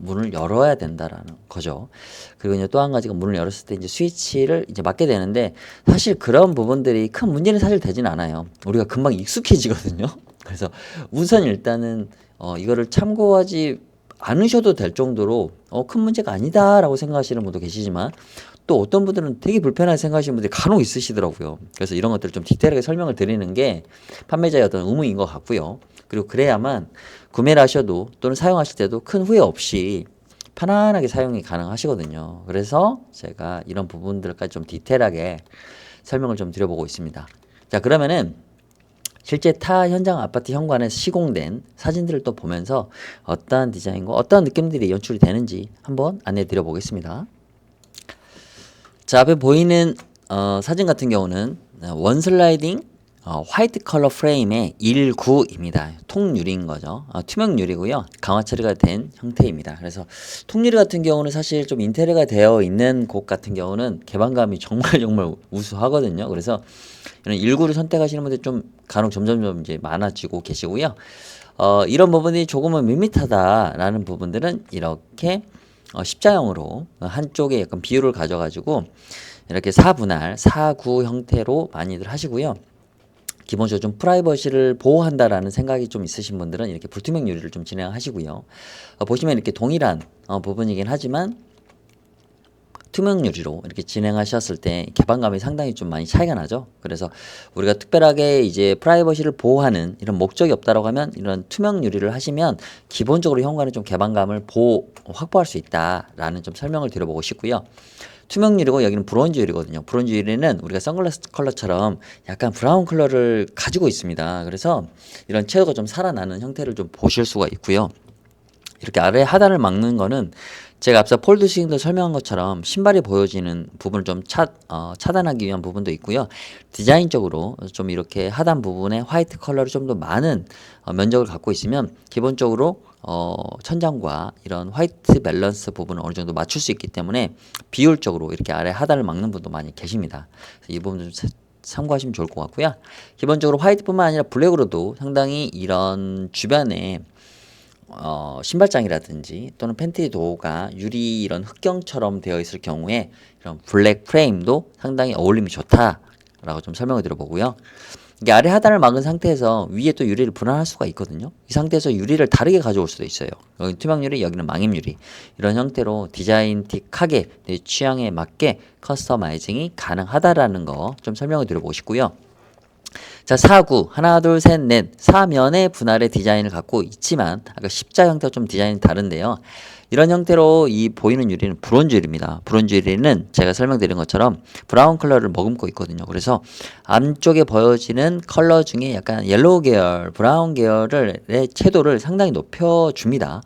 문을 열어야 된다라는 거죠. 그리고 이제 또 한 가지가 문을 열었을 때 이제 스위치를 이제 맞게 되는데 사실 그런 부분들이 큰 문제는 사실 되진 않아요. 우리가 금방 익숙해지거든요. 그래서 우선 일단은 이거를 참고하지 않으셔도 될 정도로 큰 문제가 아니다라고 생각하시는 분도 계시지만 또 어떤 분들은 되게 불편하게 생각하시는 분들이 간혹 있으시더라고요. 그래서 이런 것들을 좀 디테일하게 설명을 드리는 게 판매자의 어떤 의무인 것 같고요. 그리고 그래야만 구매를 하셔도 또는 사용하실 때도 큰 후회 없이 편안하게 사용이 가능하시거든요. 그래서 제가 이런 부분들까지 좀 디테일하게 설명을 좀 드려보고 있습니다. 자, 그러면은 실제 타 현장 아파트 현관에 시공된 사진들을 또 보면서 어떠한 디자인과 어떠한 느낌들이 연출이 되는지 한번 안내해 드려 보겠습니다. 자, 앞에 보이는 사진 같은 경우는 원슬라이딩 화이트 컬러 프레임의 19입니다. 통유리인 거죠. 투명 유리고요. 강화 처리가 된 형태입니다. 그래서 통유리 같은 경우는 사실 좀 인테리어가 되어 있는 곳 같은 경우는 개방감이 정말 우수하거든요. 그래서 이런 19를 선택하시는 분들이 좀 간혹 점점 이제 많아지고 계시고요. 이런 부분이 조금은 밋밋하다라는 부분들은 이렇게 십자형으로 한쪽에 약간 비율을 가져가지고 이렇게 사분할, 사구 형태로 많이들 하시고요. 기본적으로 좀 프라이버시를 보호한다라는 생각이 좀 있으신 분들은 이렇게 불투명 유리를 좀 진행하시고요. 보시면 이렇게 동일한 부분이긴 하지만 투명 유리로 이렇게 진행하셨을 때 개방감이 상당히 좀 많이 차이가 나죠. 그래서 우리가 특별하게 이제 프라이버시를 보호하는 이런 목적이 없다라고 하면 이런 투명 유리를 하시면 기본적으로 현관에 좀 개방감을 확보할 수 있다라는 좀 설명을 드려보고 싶고요. 투명 유리고 여기는 브론즈 유리거든요. 브론즈 유리는 우리가 선글라스 컬러처럼 약간 브라운 컬러를 가지고 있습니다. 그래서 이런 채도가 좀 살아나는 형태를 좀 보실 수가 있고요. 이렇게 아래 하단을 막는 거는 제가 앞서 폴드 스윙도 설명한 것처럼 신발이 보여지는 부분을 좀 차단하기 위한 부분도 있고요. 디자인적으로 좀 이렇게 하단 부분에 화이트 컬러를 좀 더 많은 면적을 갖고 있으면 기본적으로 천장과 이런 화이트 밸런스 부분을 어느 정도 맞출 수 있기 때문에 비율적으로 이렇게 아래 하단을 막는 분도 많이 계십니다. 이 부분 좀 참고하시면 좋을 것 같고요. 기본적으로 화이트뿐만 아니라 블랙으로도 상당히 이런 주변에 신발장이라든지 또는 팬트리 도어가 유리 이런 흑경처럼 되어 있을 경우에 이런 블랙 프레임도 상당히 어울림이 좋다라고 좀 설명을 드려보고요. 이게 아래 하단을 막은 상태에서 위에 또 유리를 분할할 수가 있거든요. 이 상태에서 유리를 다르게 가져올 수도 있어요. 여기는 투명 유리, 여기는 망임 유리. 이런 형태로 디자인틱하게 내 취향에 맞게 커스터마이징이 가능하다라는 거 좀 설명을 드려보고 싶고요. 자, 사구 하나 둘 셋 넷 사면의 분할의 디자인을 갖고 있지만 아까 십자 형태와 좀 디자인이 다른데요. 이런 형태로 이 보이는 유리는 브론즈 유리입니다. 브론즈 유리는 제가 설명드린 것처럼 브라운 컬러를 머금고 있거든요. 그래서 안쪽에 보여지는 컬러 중에 약간 옐로우 계열, 브라운 계열의 채도를 상당히 높여줍니다.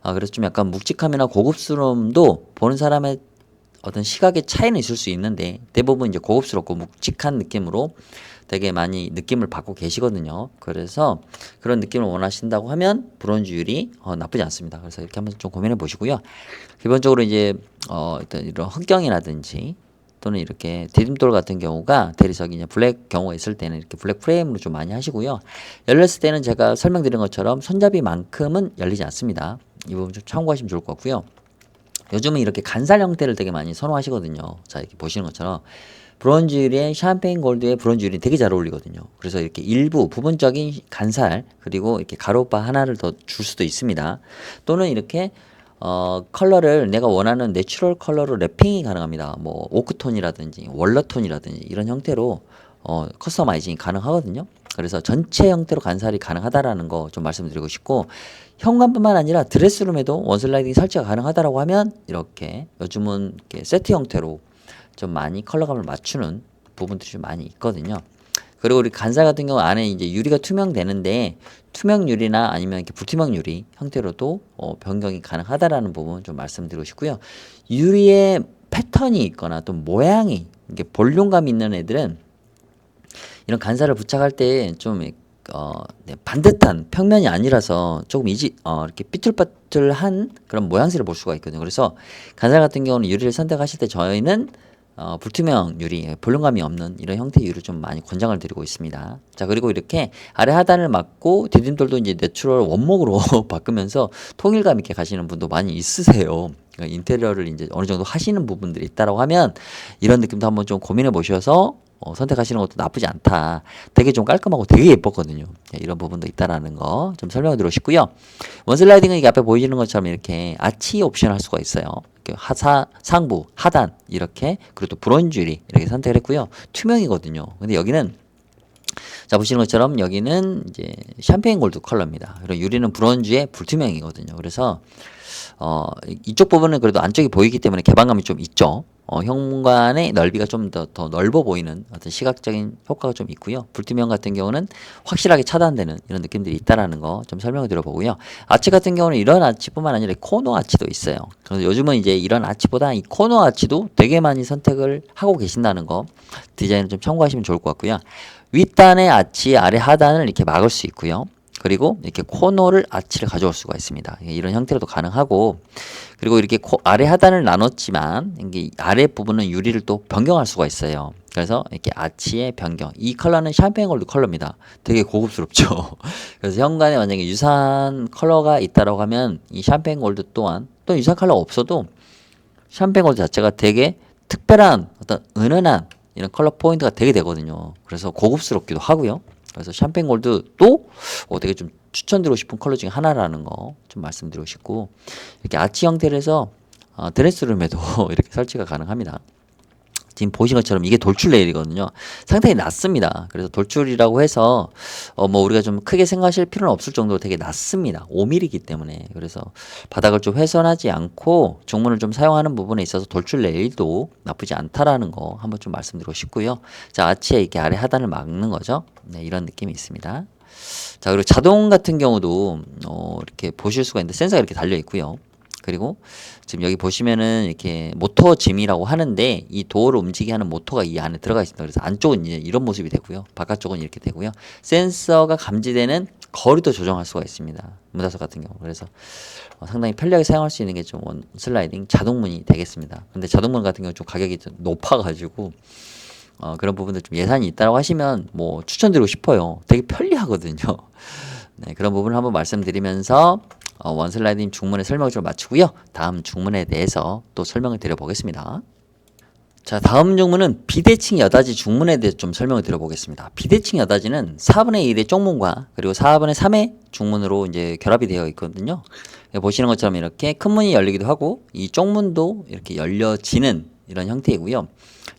그래서 좀 약간 묵직함이나 고급스러움도 보는 사람의 어떤 시각의 차이는 있을 수 있는데 대부분 이제 고급스럽고 묵직한 느낌으로 되게 많이 느낌을 받고 계시거든요. 그래서 그런 느낌을 원하신다고 하면 브론즈 유리 나쁘지 않습니다. 그래서 이렇게 한번 좀 고민해 보시고요. 기본적으로 이제 일단 이런 흑경이라든지 또는 이렇게 디딤돌 같은 경우가 대리석이 이제 블랙 경우가 있을 때는 이렇게 블랙 프레임으로 좀 많이 하시고요. 열렸을 때는 제가 설명드린 것처럼 손잡이만큼은 열리지 않습니다. 이 부분 좀 참고하시면 좋을 것 같고요. 요즘은 이렇게 간살 형태를 되게 많이 선호하시거든요. 자, 이렇게 보시는 것처럼 브론즈 유리에 샴페인 골드의 브론즈 유리 되게 잘 어울리거든요. 그래서 이렇게 일부 부분적인 간살 그리고 이렇게 가로바 하나를 더 줄 수도 있습니다. 또는 이렇게 컬러를 내가 원하는 내추럴 컬러로 랩핑이 가능합니다. 뭐 오크톤이라든지 월러톤이라든지 이런 형태로 커스터마이징이 가능하거든요. 그래서 전체 형태로 간살이 가능하다라는 거 좀 말씀드리고 싶고, 현관뿐만 아니라 드레스룸에도 원슬라이딩 설치가 가능하다라고 하면 이렇게 요즘은 이렇게 세트 형태로 좀 많이 컬러감을 맞추는 부분들이 좀 많이 있거든요. 그리고 우리 간살 같은 경우 안에 이제 유리가 투명되는데, 투명 유리나 아니면 이렇게 불투명 유리 형태로도 변경이 가능하다라는 부분 좀 말씀드리고 싶고요. 유리에 패턴이 있거나 또 모양이 이게 볼륨감 있는 애들은 이런 간살을 부착할 때 좀 네, 반듯한 평면이 아니라서 조금 이렇게 삐뚤빠뚤한 그런 모양새를 볼 수가 있거든요. 그래서 간살 같은 경우는 유리를 선택하실 때 저희는 불투명 유리, 볼륨감이 없는 이런 형태의 유리를 좀 많이 권장을 드리고 있습니다. 자, 그리고 이렇게 아래 하단을 막고 디딤돌도 이제 내추럴 원목으로 바꾸면서 통일감 있게 가시는 분도 많이 있으세요. 그러니까 인테리어를 이제 어느 정도 하시는 부분들이 있다라고 하면 이런 느낌도 한번 좀 고민해 보셔서 선택하시는 것도 나쁘지 않다. 되게 좀 깔끔하고 되게 예뻤거든요. 네, 이런 부분도 있다라는 거 좀 설명을 드리고 싶고요. 원슬라이딩은 이게 앞에 보이시는 것처럼 이렇게 아치 옵션을 할 수가 있어요. 이렇게 상부, 하단 이렇게, 그리고 또 브론즈 유리 이렇게 선택을 했고요. 투명이거든요. 근데 여기는 자, 보시는 것처럼 여기는 이제 샴페인 골드 컬러입니다. 그리고 유리는 브론즈에 불투명이거든요. 그래서 이쪽 부분은 그래도 안쪽이 보이기 때문에 개방감이 좀 있죠. 현관의 넓이가 좀 더 넓어 보이는 어떤 시각적인 효과가 좀 있고요. 불투명 같은 경우는 확실하게 차단되는 이런 느낌들이 있다라는 거 좀 설명을 드려보고요. 아치 같은 경우는 이런 아치뿐만 아니라 코너 아치도 있어요. 그래서 요즘은 이제 이런 아치보다 이 코너 아치도 되게 많이 선택을 하고 계신다는 거, 디자인을 좀 참고하시면 좋을 것 같고요. 윗단의 아치, 아래 하단을 이렇게 막을 수 있고요. 그리고 이렇게 코너를 아치를 가져올 수가 있습니다. 이런 형태로도 가능하고, 그리고 이렇게 아래 하단을 나눴지만 이게 아래 부분은 유리를 또 변경할 수가 있어요. 그래서 이렇게 아치의 변경. 이 컬러는 샴페인 골드 컬러입니다. 되게 고급스럽죠. 그래서 현관에 만약에 유사한 컬러가 있다라고 하면 이 샴페인 골드 또한, 또 유사한 컬러가 없어도 샴페인 골드 자체가 되게 특별한 어떤 은은한 이런 컬러 포인트가 되게 되거든요. 그래서 고급스럽기도 하고요. 그래서 샴페인 골드도 되게 좀 추천드리고 싶은 컬러 중에 하나라는 거 좀 말씀드리고 싶고, 이렇게 아치 형태로 해서 드레스룸에도 이렇게 설치가 가능합니다. 지금 보신 것처럼 이게 돌출 레일이거든요. 상당히 낮습니다. 그래서 돌출이라고 해서 뭐 우리가 좀 크게 생각하실 필요는 없을 정도로 되게 낮습니다. 5mm이기 때문에. 그래서 바닥을 좀 훼손하지 않고 중문을 좀 사용하는 부분에 있어서 돌출 레일도 나쁘지 않다라는 거 한번 좀 말씀드리고 싶고요. 자, 아치에 이렇게 아래 하단을 막는 거죠. 네, 이런 느낌이 있습니다. 자, 그리고 자동 같은 경우도 이렇게 보실 수가 있는데 센서가 이렇게 달려 있고요. 그리고 지금 여기 보시면은 이렇게 모터 짐이라고 하는데, 이 도어를 움직이게 하는 모터가 이 안에 들어가 있습니다. 그래서 안쪽은 이제 이런 모습이 되고요. 바깥쪽은 이렇게 되고요. 센서가 감지되는 거리도 조정할 수가 있습니다. 문닫석 같은 경우. 그래서 상당히 편리하게 사용할 수 있는 게 좀 원슬라이딩 자동문이 되겠습니다. 근데 자동문 같은 경우 좀 가격이 좀 높아가지고 그런 부분들 좀 예산이 있다고 하시면 뭐 추천드리고 싶어요. 되게 편리하거든요. 네, 그런 부분을 한번 말씀드리면서 원슬라이딩 중문의 설명을 좀 마치고요. 다음 중문에 대해서 또 설명을 드려보겠습니다. 자, 다음 중문은 비대칭 여닫이 중문에 대해서 좀 설명을 드려보겠습니다. 비대칭 여닫이는 4분의 1의 쪽문과 그리고 4분의 3의 중문으로 이제 결합이 되어 있거든요. 보시는 것처럼 이렇게 큰 문이 열리기도 하고, 이 쪽문도 이렇게 열려지는 이런 형태이고요.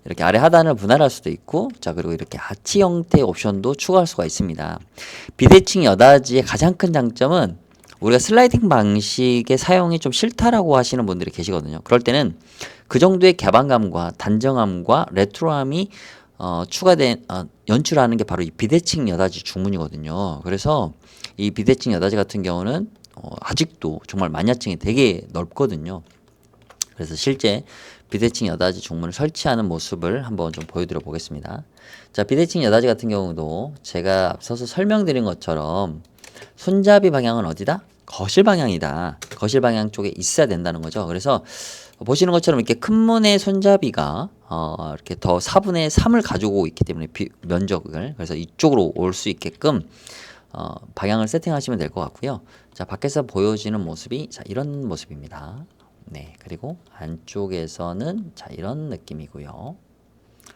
이렇게 아래 하단을 분할할 수도 있고, 자, 그리고 이렇게 아치 형태의 옵션도 추가할 수가 있습니다. 비대칭 여닫이의 가장 큰 장점은 우리가 슬라이딩 방식의 사용이 좀 싫다라고 하시는 분들이 계시거든요. 그럴 때는 그 정도의 개방감과 단정함과 레트로함이 추가된 연출하는 게 바로 이 비대칭 여닫이 중문이거든요. 그래서 이 비대칭 여닫이 같은 경우는 아직도 정말 만야층이 되게 넓거든요. 그래서 실제 비대칭 여닫이 중문을 설치하는 모습을 한번 좀 보여드려 보겠습니다. 자, 비대칭 여닫이 같은 경우도 제가 앞서서 설명드린 것처럼 손잡이 방향은 어디다? 거실 방향이다. 거실 방향 쪽에 있어야 된다는 거죠. 그래서 보시는 것처럼 이렇게 큰 문의 손잡이가 이렇게 더 4분의 3을 가지고 있기 때문에 면적을, 그래서 이쪽으로 올 수 있게끔 방향을 세팅하시면 될 것 같고요. 자, 밖에서 보여지는 모습이 자, 이런 모습입니다. 네, 그리고 안쪽에서는 자, 이런 느낌이고요.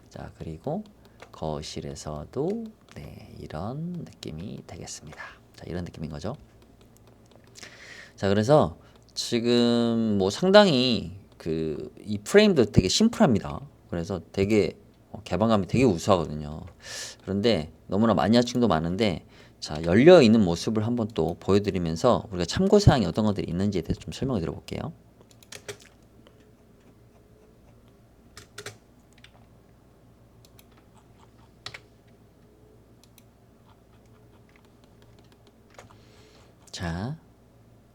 자, 그리고 거실에서도 네, 이런 느낌이 되겠습니다. 자, 이런 느낌인 거죠. 자, 그래서 지금 뭐 상당히 이 프레임도 되게 심플합니다. 그래서 되게 개방감이 되게 우수하거든요. 그런데 너무나 마니아층도 많은데 자, 열려 있는 모습을 한번 또 보여드리면서 우리가 참고사항이 어떤 것들이 있는지에 대해서 좀 설명을 드려볼게요.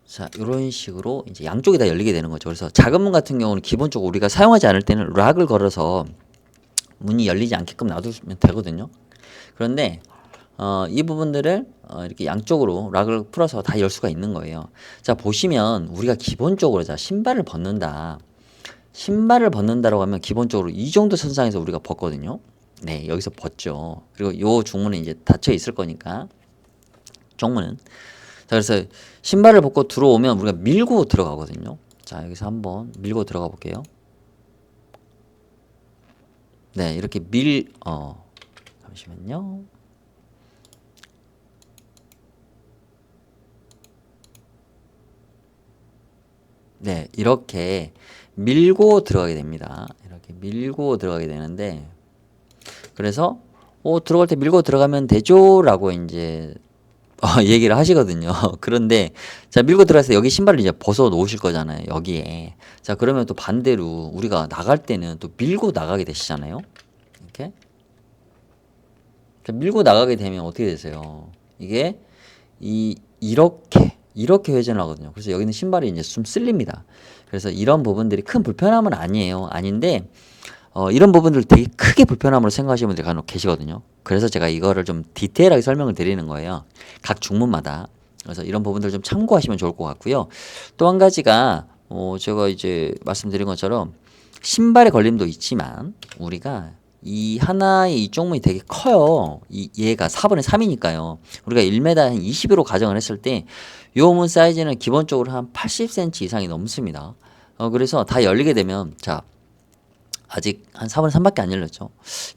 자, 이런 식으로 이제 양쪽이 다 열리게 되는 거죠. 그래서 작은 문 같은 경우는 기본적으로 우리가 사용하지 않을 때는 락을 걸어서 문이 열리지 않게끔 놔두면 되거든요. 그런데 이 부분들을 이렇게 양쪽으로 락을 풀어서 다 열 수가 있는 거예요. 자, 보시면 우리가 기본적으로 자, 신발을 벗는다. 신발을 벗는다라고 하면 기본적으로 이 정도 선상에서 우리가 벗거든요. 네, 여기서 벗죠. 그리고 요 중문은 이제 닫혀 있을 거니까. 정문은. 자, 그래서 신발을 벗고 들어오면 우리가 밀고 들어가거든요. 자, 여기서 한번 밀고 들어가 볼게요. 네, 이렇게 잠시만요. 네, 이렇게 밀고 들어가게 됩니다. 이렇게 밀고 들어가게 되는데, 그래서, 들어갈 때 밀고 들어가면 되죠? 라고 이제, 얘기를 하시거든요. 그런데, 자, 밀고 들어가서 여기 신발을 이제 벗어 놓으실 거잖아요. 여기에. 자, 그러면 또 반대로 우리가 나갈 때는 또 밀고 나가게 되시잖아요. 이렇게. 자, 밀고 나가게 되면 어떻게 되세요? 이게, 이렇게 회전을 하거든요. 그래서 여기는 신발이 이제 좀 쓸립니다. 그래서 이런 부분들이 큰 불편함은 아니에요. 아닌데, 이런 부분들 되게 크게 불편함으로 생각하시는 분들이 간혹 계시거든요. 그래서 제가 이거를 좀 디테일하게 설명을 드리는 거예요. 각 중문마다. 그래서 이런 부분들 좀 참고하시면 좋을 것 같고요. 또 한 가지가, 제가 이제 말씀드린 것처럼 신발의 걸림도 있지만 우리가 이 하나의 이 쪽문이 되게 커요. 얘가 4분의 3이니까요. 우리가 1m 한 20으로 가정을 했을 때 요 문 사이즈는 기본적으로 한 80cm 이상이 넘습니다. 그래서 다 열리게 되면 자, 아직 한 4분의 3밖에 안 열렸죠.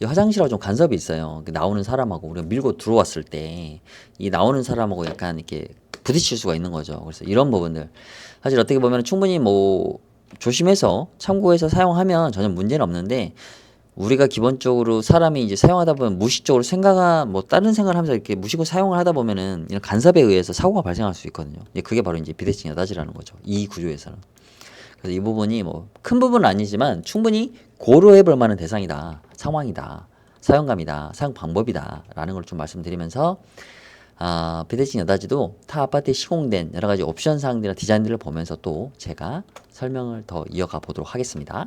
이 화장실하고 좀 간섭이 있어요. 나오는 사람하고 우리가 밀고 들어왔을 때 이 나오는 사람하고 약간 이렇게 부딪힐 수가 있는 거죠. 그래서 이런 부분들 사실 어떻게 보면 충분히 뭐 조심해서 참고해서 사용하면 전혀 문제는 없는데 우리가 기본적으로 사람이 이제 사용하다 보면 무의식적으로 뭐 다른 생각을 하면서 이렇게 무시고 사용을 하다 보면은 이런 간섭에 의해서 사고가 발생할 수 있거든요. 그게 바로 이제 비대칭 여닫이라는 거죠. 이 구조에서는. 그래서 이 부분이 뭐 큰 부분은 아니지만 충분히 고려해 볼 만한 대상이다, 상황이다, 사용감이다, 사용 방법이다라는 걸 좀 말씀드리면서 비대칭 여닫이도 타 아파트에 시공된 여러 가지 옵션 사항들이나 디자인들을 보면서 또 제가 설명을 더 이어가 보도록 하겠습니다.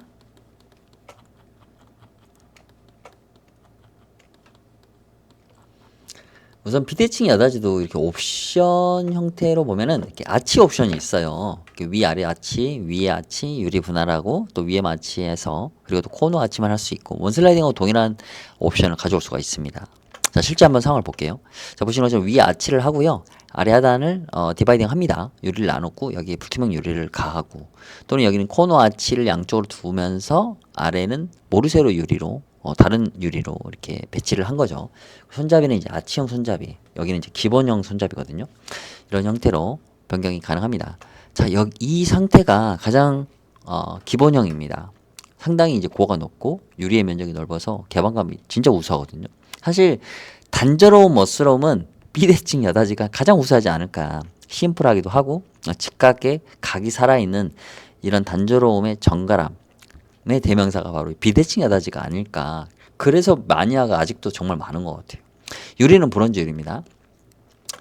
우선 비대칭 여닫이도 이렇게 옵션 형태로 보면은 이렇게 아치 옵션이 있어요. 이렇게 위아래 아치, 위에 아치, 유리 분할하고 또 위에 아치에서 그리고 또 코너 아치만 할 수 있고 원슬라이딩하고 동일한 옵션을 가져올 수가 있습니다. 자, 실제 한번 상황을 볼게요. 자, 보시는 것처럼 위에 아치를 하고요. 아래 하단을 디바이딩 합니다. 유리를 나눴고 여기에 불투명 유리를 가하고 또는 여기는 코너 아치를 양쪽으로 두면서 아래는 모르쇠로 유리로 다른 유리로 이렇게 배치를 한 거죠. 손잡이는 이제 아치형 손잡이, 여기는 이제 기본형 손잡이거든요. 이런 형태로 변경이 가능합니다. 자, 이 상태가 가장 기본형입니다. 상당히 이제 고가 높고 유리의 면적이 넓어서 개방감이 진짜 우수하거든요. 사실 단조로운 멋스러움은 비대칭 여닫이가 가장 우수하지 않을까. 심플하기도 하고 직각에 각이 살아있는 이런 단조로움의 정갈함 의 대명사가 바로 비대칭 여닫이가 아닐까. 그래서 마니아가 아직도 정말 많은 것 같아요. 유리는 브론즈 유리입니다.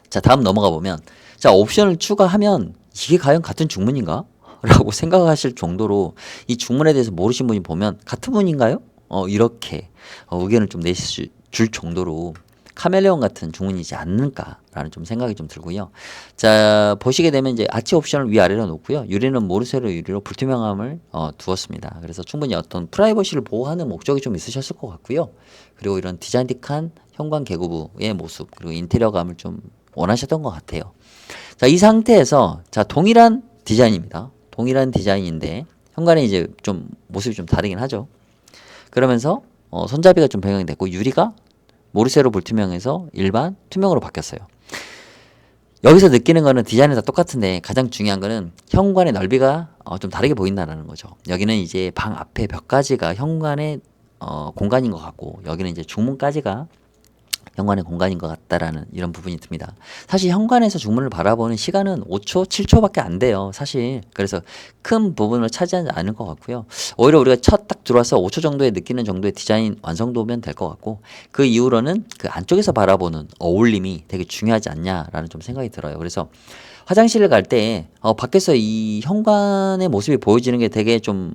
자, 다음 넘어가 보면 자, 옵션을 추가하면 이게 과연 같은 중문인가? 라고 생각하실 정도로 이 중문에 대해서 모르신 분이 보면 같은 문인가요? 이렇게 의견을 좀 내실 줄 정도로 카멜레온 같은 중문이지 않을까라는 좀 생각이 좀 들고요. 자, 보시게 되면 이제 아치 옵션을 위아래로 놓고요. 유리는 모르쇠로 유리로 불투명함을 두었습니다. 그래서 충분히 어떤 프라이버시를 보호하는 목적이 좀 있으셨을 것 같고요. 그리고 이런 디자인틱한 현관 개구부의 모습 그리고 인테리어감을 좀 원하셨던 것 같아요. 자, 이 상태에서 자, 동일한 디자인입니다. 동일한 디자인인데 현관에 이제 좀 모습이 좀 다르긴 하죠. 그러면서 손잡이가 좀 변경이 됐고 유리가 모르쇠로 불투명해서 일반 투명으로 바뀌었어요. 여기서 느끼는 거는 디자인은 다 똑같은데 가장 중요한 거는 현관의 넓이가 좀 다르게 보인다는 거죠. 여기는 이제 방 앞에 몇 가지가 현관에 공간인 것 같고 여기는 이제 중문까지가 현관의 공간인 것 같다라는 이런 부분이 듭니다. 사실 현관에서 중문을 바라보는 시간은 5초, 7초밖에 안 돼요. 사실 그래서 큰 부분을 차지하지 않을 것 같고요. 오히려 우리가 첫 딱 들어와서 5초 정도에 느끼는 정도의 디자인 완성도면 될 것 같고 그 이후로는 그 안쪽에서 바라보는 어울림이 되게 중요하지 않냐라는 좀 생각이 들어요. 그래서 화장실을 갈 때 밖에서 이 현관의 모습이 보여지는 게 되게 좀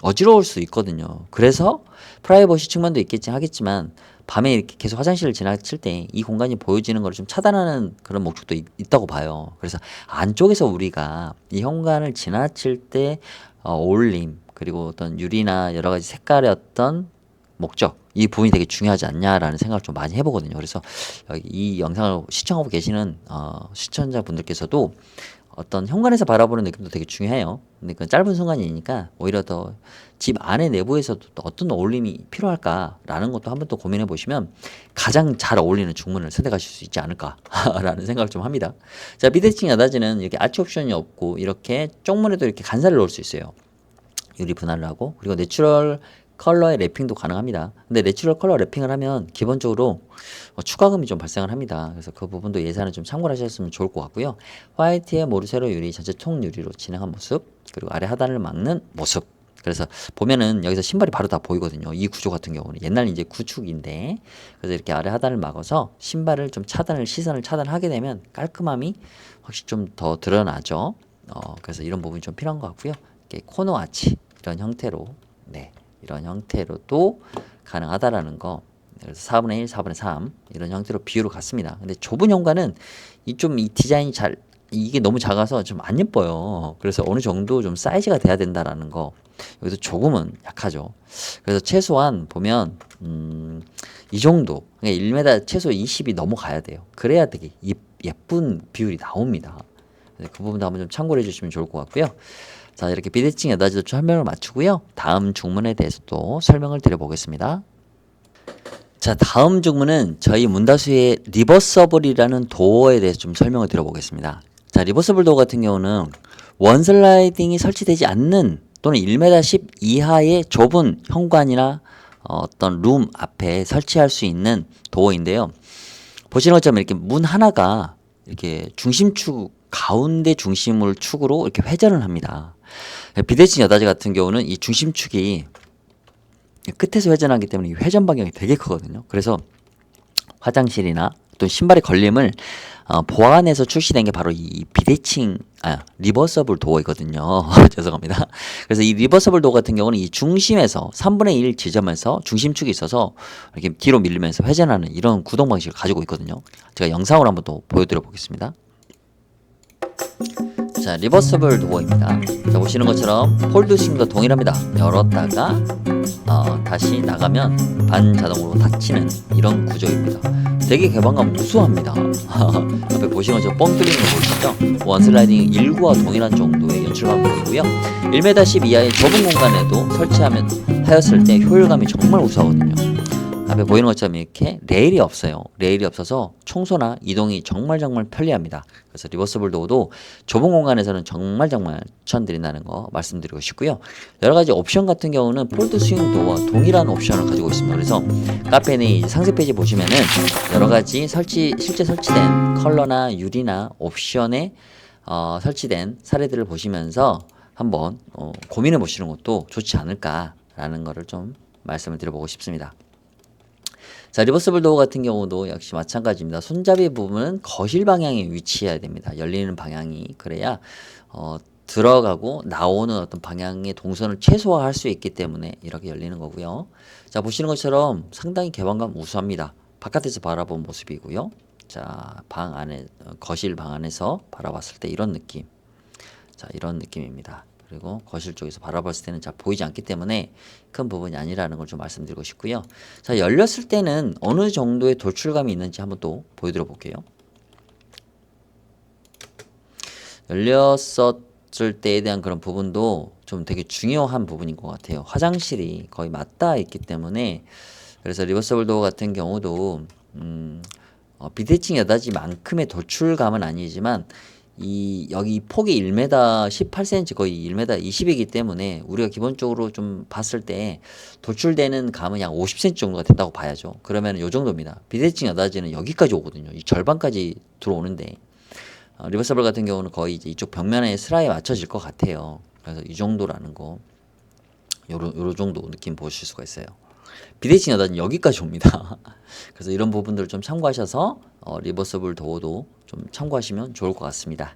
어지러울 수 있거든요. 그래서 프라이버시 측면도 있겠지 하겠지만 밤에 이렇게 계속 화장실을 지나칠 때 이 공간이 보여지는 걸 좀 차단하는 그런 목적도 있다고 봐요. 그래서 안쪽에서 우리가 이 현관을 지나칠 때 어울림 그리고 어떤 유리나 여러 가지 색깔의 어떤 목적 이 부분이 되게 중요하지 않냐라는 생각을 좀 많이 해보거든요. 그래서 이 영상을 시청하고 계시는 시청자분들께서도 어떤 현관에서 바라보는 느낌도 되게 중요해요. 근데 그 짧은 순간이니까 오히려 더 집 안에 내부에서도 또 어떤 어울림이 필요할까라는 것도 한번 또 고민해 보시면 가장 잘 어울리는 중문을 선택하실 수 있지 않을까라는 생각을 좀 합니다. 자, 비대칭 여닫이는 이렇게 아치 옵션이 없고 이렇게 쪽문에도 이렇게 간살을 넣을 수 있어요. 유리 분할을 하고 그리고 내추럴 컬러의 랩핑도 가능합니다. 근데 내추럴 컬러 랩핑을 하면 기본적으로 추가금이 좀 발생을 합니다. 그래서 그 부분도 예산을 좀 참고를 하셨으면 좋을 것 같고요. 화이트에 모르세로 유리 전체 통 유리로 진행한 모습 그리고 아래 하단을 막는 모습 그래서 보면은 여기서 신발이 바로 다 보이거든요. 이 구조 같은 경우는 옛날 이제 구축인데 그래서 이렇게 아래 하단을 막아서 신발을 좀 시선을 차단하게 되면 깔끔함이 확실히 좀 더 드러나죠. 그래서 이런 부분이 좀 필요한 것 같고요. 이렇게 코너 아치 이런 형태로 이런 형태로도 가능하다라는 거. 그래서 4분의 1, 4분의 3 이런 형태로 비율을 갖습니다. 근데 좁은 현관은 이 디자인이 이게 너무 작아서 좀 안 예뻐요. 그래서 어느 정도 좀 사이즈가 돼야 된다라는 거. 여기서 조금은 약하죠. 그래서 최소한 보면 이 정도, 그러니까 1m 최소 20이 넘어가야 돼요. 그래야 되게 예쁜 비율이 나옵니다. 그 부분도 한번 좀 참고를 해주시면 좋을 것 같고요. 자, 이렇게 비대칭 여닫이도 설명을 마치고요. 다음 중문에 대해서도 설명을 드려보겠습니다. 자, 다음 중문은 저희 문다수의 리버서블이라는 도어에 대해서 좀 설명을 드려보겠습니다. 자, 리버서블 도어 같은 경우는 원슬라이딩이 설치되지 않는 또는 1m 10 이하의 좁은 현관이나 어떤 룸 앞에 설치할 수 있는 도어인데요. 보시는 것처럼 이렇게 문 하나가 이렇게 가운데 중심을 축으로 이렇게 회전을 합니다. 비대칭 여닫이 같은 경우는 이 중심축이 끝에서 회전하기 때문에 이 회전 방향이 되게 크거든요. 그래서 화장실이나 또 신발의 걸림을 보완해서 출시된 게 바로 이 리버서블 도어이거든요. 죄송합니다. 그래서 이 리버서블 도어 같은 경우는 이 중심에서 3분의 1 지점에서 중심축이 있어서 이렇게 뒤로 밀리면서 회전하는 이런 구동 방식을 가지고 있거든요. 제가 영상으로 한번 더 보여드려 보겠습니다. 자, 리버서블 도어입니다. 자, 보시는 것처럼 폴드 스윙과 동일합니다. 열었다가 다시 나가면 반자동으로 닫히는 이런 구조입니다. 되게 개방감 우수합니다. 앞에 보시는 것처럼 뻥 뚫리는 거 보이시죠? 원슬라이딩 1구와 동일한 정도의 연출감 보이고요. 1m 10 이하의 좁은 공간에도 하였을 때 효율감이 정말 우수하거든요. 앞에 보이는 것처럼 이렇게 레일이 없어요. 레일이 없어서 청소나 이동이 정말 편리합니다. 그래서 리버서블 도어도 좁은 공간에서는 정말 추천드린다는 거 말씀드리고 싶고요. 여러 가지 옵션 같은 경우는 폴드 스윙 도어와 동일한 옵션을 가지고 있습니다. 그래서 카페니 상세 페이지 보시면은 여러 가지 실제 설치된 컬러나 유리나 옵션에 설치된 사례들을 보시면서 한번 고민해 보시는 것도 좋지 않을까라는 거를 좀 말씀을 드려보고 싶습니다. 자, 리버서블 도어 같은 경우도 역시 마찬가지입니다. 손잡이 부분은 거실 방향에 위치해야 됩니다. 열리는 방향이 그래야 들어가고 나오는 어떤 방향의 동선을 최소화할 수 있기 때문에 이렇게 열리는 거고요. 자, 보시는 것처럼 상당히 개방감 우수합니다. 바깥에서 바라본 모습이고요. 자, 거실 방 안에서 바라봤을 때 이런 느낌. 자, 이런 느낌입니다. 그리고 거실 쪽에서 바라봤을 때는 잘 보이지 않기 때문에 큰 부분이 아니라는 걸 좀 말씀드리고 싶고요. 자, 열렸을 때는 어느 정도의 돌출감이 있는지 한번 또 보여드려 볼게요. 열렸을 때에 대한 그런 부분도 좀 되게 중요한 부분인 것 같아요. 화장실이 거의 맞닿아 있기 때문에 그래서 리버서블 도어 같은 경우도 비대칭 여닫이만큼의 돌출감은 아니지만 여기 폭이 1m 18cm 거의 1m 20이기 때문에 우리가 기본적으로 좀 봤을 때 돌출되는 감은 약 50cm 정도가 된다고 봐야죠. 그러면 요 정도입니다. 비대칭 여닫이는 여기까지 오거든요. 이 절반까지 들어오는데 리버서블 같은 경우는 거의 이제 이쪽 벽면의 슬라에 맞춰질 것 같아요. 그래서 이 정도라는 거 요런 정도 느낌 보실 수가 있어요. 비대칭 여닫이는 여기까지 옵니다. 그래서 이런 부분들을 좀 참고하셔서 리버서블 도어도 좀 참고하시면 좋을 것 같습니다.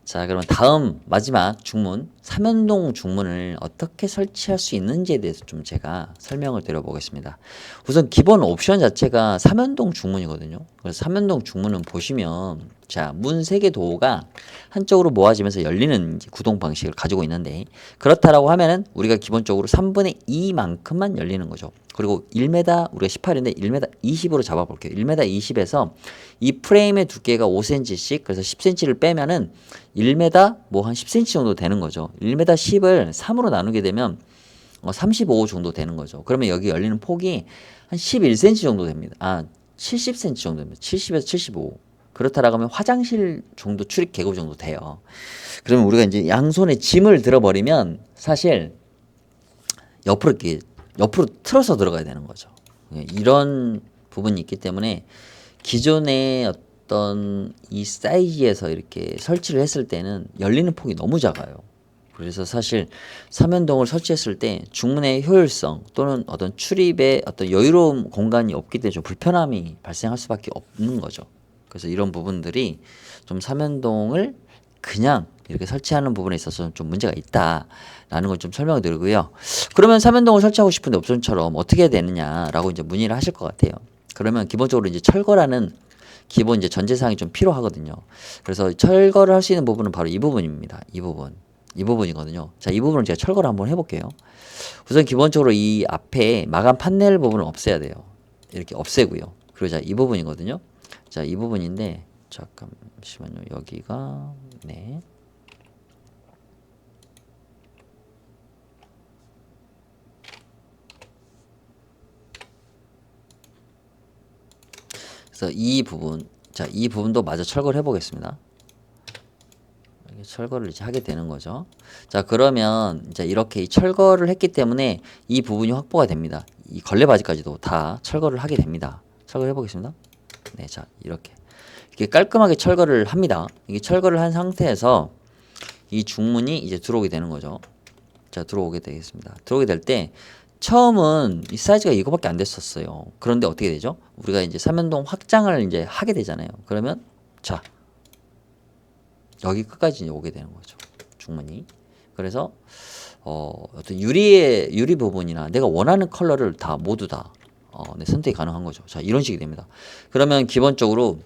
자, 그러면 다음 마지막 중문, 삼연동 중문을 어떻게 설치할 수 있는지에 대해서 좀 제가 설명을 드려보겠습니다. 우선 기본 옵션 자체가 삼연동 중문이거든요. 그래서 삼연동 중문은 보시면 자, 문 3개 도어가 한쪽으로 모아지면서 열리는 구동 방식을 가지고 있는데 그렇다라고 하면은 우리가 기본적으로 3분의 2만큼만 열리는 거죠. 그리고 1m 우리가 18인데 1m 20으로 잡아볼게요. 1m 20에서 이 프레임의 두께가 5cm씩 그래서 10cm를 빼면은 1m 뭐 한 10cm 정도 되는 거죠. 1m 10을 3으로 나누게 되면 35 정도 되는 거죠. 그러면 여기 열리는 폭이 한 11cm 정도 됩니다. 70cm 정도 됩니다. 70에서 75. 그렇다라고 하면 화장실 정도 출입 계곡 정도 돼요. 그러면 우리가 이제 양손에 짐을 들어버리면 사실 옆으로 틀어서 들어가야 되는 거죠. 이런 부분이 있기 때문에 기존의 어떤 이 사이즈에서 이렇게 설치를 했을 때는 열리는 폭이 너무 작아요. 그래서 사실 삼연동을 설치했을 때 중문의 효율성 또는 어떤 출입에 어떤 여유로운 공간이 없기 때문에 좀 불편함이 발생할 수밖에 없는 거죠. 그래서 이런 부분들이 좀 삼연동을 그냥 이렇게 설치하는 부분에 있어서 좀 문제가 있다라는 걸 좀 설명을 드리고요. 그러면 삼연동을 설치하고 싶은데 옵션처럼 어떻게 해야 되느냐라고 이제 문의를 하실 것 같아요. 그러면 기본적으로 이제 철거라는 기본 이제 전제사항이 좀 필요하거든요. 그래서 철거를 할 수 있는 부분은 바로 이 부분입니다. 이 부분이거든요. 자, 이 부분을 제가 철거를 한번 해볼게요. 우선 기본적으로 이 앞에 마감 판넬 부분을 없애야 돼요. 이렇게 없애고요. 그리고 자, 이 부분이거든요. 자, 이 부분인데 잠깐만요. 여기가 네. 그래서 이 부분, 자, 이 부분도 마저 철거를 해보겠습니다. 철거를 이제 하게 되는 거죠. 자, 그러면 이제 이렇게 철거를 했기 때문에 이 부분이 확보가 됩니다. 이 걸레 바지까지도 다 철거를 하게 됩니다. 철거해 보겠습니다. 네, 자, 이렇게 깔끔하게 철거를 합니다. 이게 철거를 한 상태에서 이 중문이 이제 들어오게 되는 거죠. 자, 들어오게 되겠습니다. 들어오게 될 때 처음은 이 사이즈가 이거밖에 안 됐었어요. 그런데 어떻게 되죠? 우리가 이제 삼연동 확장을 이제 하게 되잖아요. 그러면 자, 여기 끝까지 이제 오게 되는 거죠. 중문이. 그래서 어떤 유리 부분이나 내가 원하는 컬러를 다 모두 다 네, 선택이 가능한 거죠. 자, 이런 식이 됩니다. 그러면 기본적으로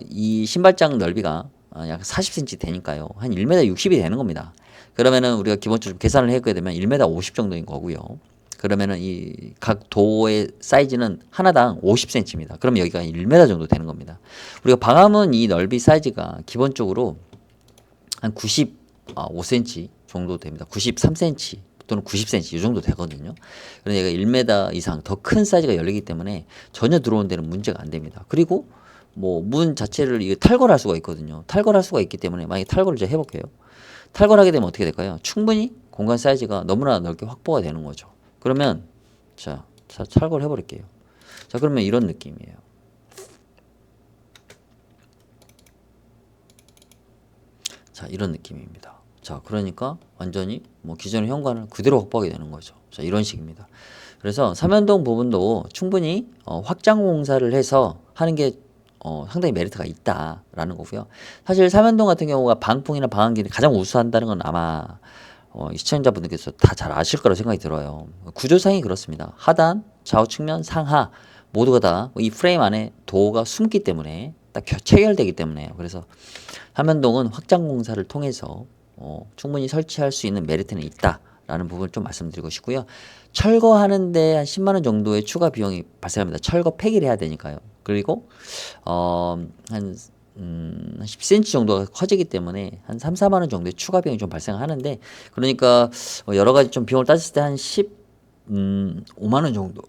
이 신발장 넓이가 약 40cm 되니까요. 한 1m 60이 되는 겁니다. 그러면은 우리가 기본적으로 계산을 해보게 되면 1m 50 정도인 거고요. 그러면은 이 각 도어의 사이즈는 하나당 50cm입니다. 그럼 여기가 1m 정도 되는 겁니다. 우리가 방화문 이 넓이 사이즈가 기본적으로 한 95cm 정도 됩니다. 93cm 또는 90cm 이 정도 되거든요. 그런데 얘가 1m 이상 더 큰 사이즈가 열리기 때문에 전혀 들어오는 데는 문제가 안 됩니다. 그리고 뭐 문 자체를 이게 탈거를 할 수가 있거든요. 탈거를 할 수가 있기 때문에 만약에 탈거를 이제 해볼게요. 탈거를 하게 되면 어떻게 될까요? 충분히 공간 사이즈가 너무나 넓게 확보가 되는 거죠. 그러면 자 탈거를 해버릴게요. 자, 그러면 이런 느낌이에요. 자, 이런 느낌입니다. 자, 그러니까 완전히 뭐 기존의 현관을 그대로 확보하게 되는 거죠. 자, 이런 식입니다. 그래서 삼연동 부분도 충분히 확장 공사를 해서 하는 게 상당히 메리트가 있다라는 거고요. 사실 삼연동 같은 경우가 방풍이나 방한길이 가장 우수한다는 건 아마 시청자분들께서 다 잘 아실 거라고 생각이 들어요. 구조상이 그렇습니다. 하단, 좌우 측면, 상하 모두가 다 이 프레임 안에 도어가 숨기 때문에 딱 체결되기 때문에요. 그래서 삼연동은 확장 공사를 통해서 충분히 설치할 수 있는 메리트는 있다라는 부분을 좀 말씀드리고 싶고요. 철거하는데 한 10만 원 정도의 추가 비용이 발생합니다. 철거 폐기를 해야 되니까요. 그리고 한 10cm 정도가 커지기 때문에 한 3, 4만 원 정도의 추가 비용이 좀 발생하는데 그러니까 여러 가지 좀 비용을 따졌을 때 한 5만 원 정도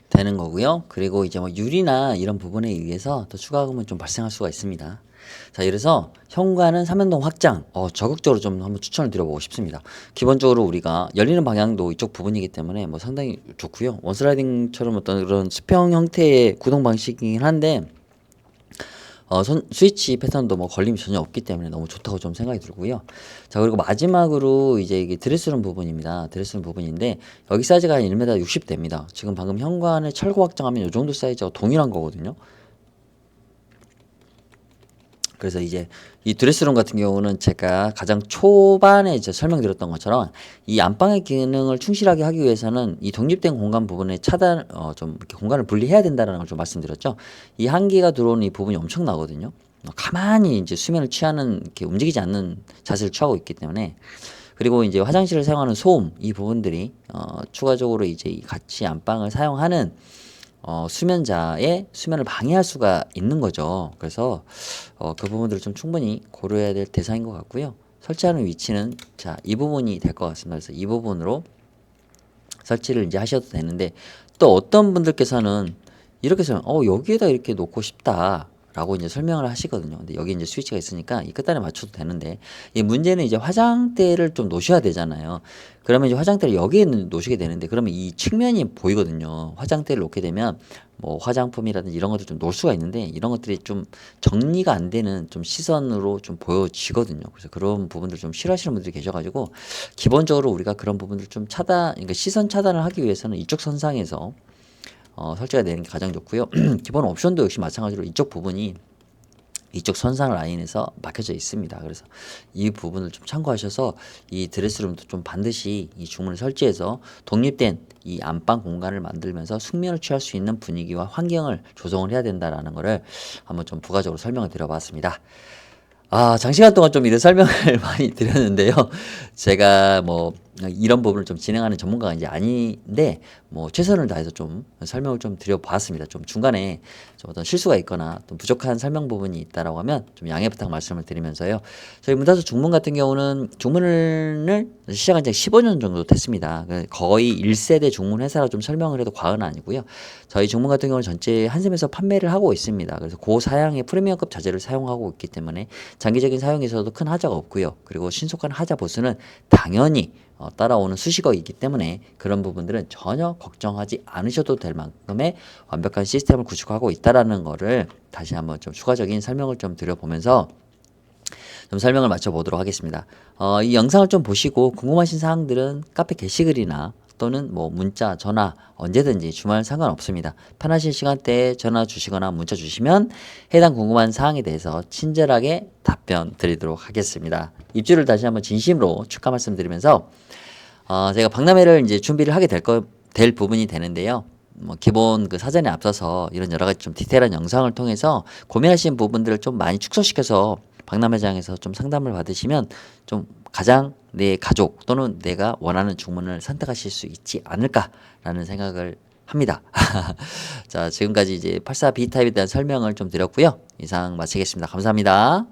되는 거고요. 그리고 이제 뭐 유리나 이런 부분에 의해서 더 추가금은 좀 발생할 수가 있습니다. 자, 이래서 현관은 3연동 확장, 적극적으로 좀 한번 추천을 드려보고 싶습니다. 기본적으로 우리가 열리는 방향도 이쪽 부분이기 때문에 뭐 상당히 좋고요. 원슬라이딩처럼 어떤 그런 수평 형태의 구동 방식이긴 한데, 스위치 패턴도 뭐 걸림이 전혀 없기 때문에 너무 좋다고 좀 생각이 들고요. 자, 그리고 마지막으로 이제 이게 드레스룸 부분입니다. 드레스룸 부분인데, 여기 사이즈가 한 1m 60 됩니다. 지금 방금 현관에 철거 확장하면 이 정도 사이즈가 동일한 거거든요. 그래서 이제 이 드레스룸 같은 경우는 제가 가장 초반에 이제 설명드렸던 것처럼 이 안방의 기능을 충실하게 하기 위해서는 이 독립된 공간 부분에 차단, 좀 이렇게 공간을 분리해야 된다는 걸 좀 말씀드렸죠. 이 한기가 들어오는 이 부분이 엄청나거든요. 가만히 이제 수면을 취하는, 이렇게 움직이지 않는 자세를 취하고 있기 때문에. 그리고 이제 화장실을 사용하는 소음, 이 부분들이, 추가적으로 이제 이 같이 안방을 사용하는 수면자의 수면을 방해할 수가 있는 거죠. 그래서 그 부분들을 좀 충분히 고려해야 될 대상인 것 같고요. 설치하는 위치는 자, 이 부분이 될 것 같습니다. 그래서 이 부분으로 설치를 이제 하셔도 되는데, 또 어떤 분들께서는 이렇게 해서 여기에다 이렇게 놓고 싶다 라고 이제 설명을 하시거든요. 근데 여기 이제 스위치가 있으니까 이 끝단에 맞춰도 되는데, 이 문제는 이제 화장대를 좀 놓으셔야 되잖아요. 그러면 이제 화장대를 여기에 놓으시게 되는데, 그러면 이 측면이 보이거든요. 화장대를 놓게 되면 뭐 화장품이라든지 이런 것들 좀 놓을 수가 있는데, 이런 것들이 좀 정리가 안 되는 좀 시선으로 좀 보여지거든요. 그래서 그런 부분들 좀 싫어하시는 분들이 계셔가지고, 기본적으로 우리가 그런 부분들 좀 그러니까 시선 차단을 하기 위해서는 이쪽 선상에서 설치가 되는 게 가장 좋고요. 기본 옵션도 역시 마찬가지로 이쪽 부분이 이쪽 선상 라인에서 막혀져 있습니다. 그래서 이 부분을 좀 참고하셔서 이 드레스룸도 좀 반드시 이 중문을 설치해서 독립된 이 안방 공간을 만들면서 숙면을 취할 수 있는 분위기와 환경을 조성을 해야 된다라는 거를 한번 좀 부가적으로 설명을 드려봤습니다. 장시간 동안 좀 이런 설명을 많이 드렸는데요. 제가 뭐 이런 부분을 좀 진행하는 전문가가 이제 아닌데, 뭐 최선을 다해서 좀 설명을 좀 드려봤습니다. 좀 중간에 좀 어떤 실수가 있거나 또 부족한 설명 부분이 있다라고 하면 좀 양해 부탁 말씀을 드리면서요. 저희 문다수 중문 같은 경우는 중문을 시작한 지 15년 정도 됐습니다. 거의 1세대 중문 회사라 좀 설명을 해도 과언은 아니고요. 저희 중문 같은 경우는 전체 한샘에서 판매를 하고 있습니다. 그래서 고사양의 프리미엄급 자재를 사용하고 있기 때문에 장기적인 사용에서도 큰 하자가 없고요. 그리고 신속한 하자 보수는 당연히 따라오는 수식어이기 때문에 그런 부분들은 전혀 걱정하지 않으셔도 될 만큼의 완벽한 시스템을 구축하고 있다라는 거를 다시 한번 좀 추가적인 설명을 좀 드려보면서 좀 설명을 마쳐보도록 하겠습니다. 이 영상을 좀 보시고 궁금하신 사항들은 카페 게시글이나 또는 뭐 문자, 전화 언제든지 주말 상관없습니다. 편하신 시간대에 전화 주시거나 문자 주시면 해당 궁금한 사항에 대해서 친절하게 답변 드리도록 하겠습니다. 입주를 다시 한번 진심으로 축하 말씀드리면서 제가 박람회를 이제 준비를 하게 될 부분이 되는데요. 뭐 기본 그 사전에 앞서서 이런 여러 가지 좀 디테일한 영상을 통해서 고민하시는 부분들을 좀 많이 축소시켜서 박람회장에서 좀 상담을 받으시면 좀 가장 내 가족 또는 내가 원하는 중문을 선택하실 수 있지 않을까라는 생각을 합니다. 자, 지금까지 이제 84B타입에 대한 설명을 좀 드렸고요. 이상 마치겠습니다. 감사합니다.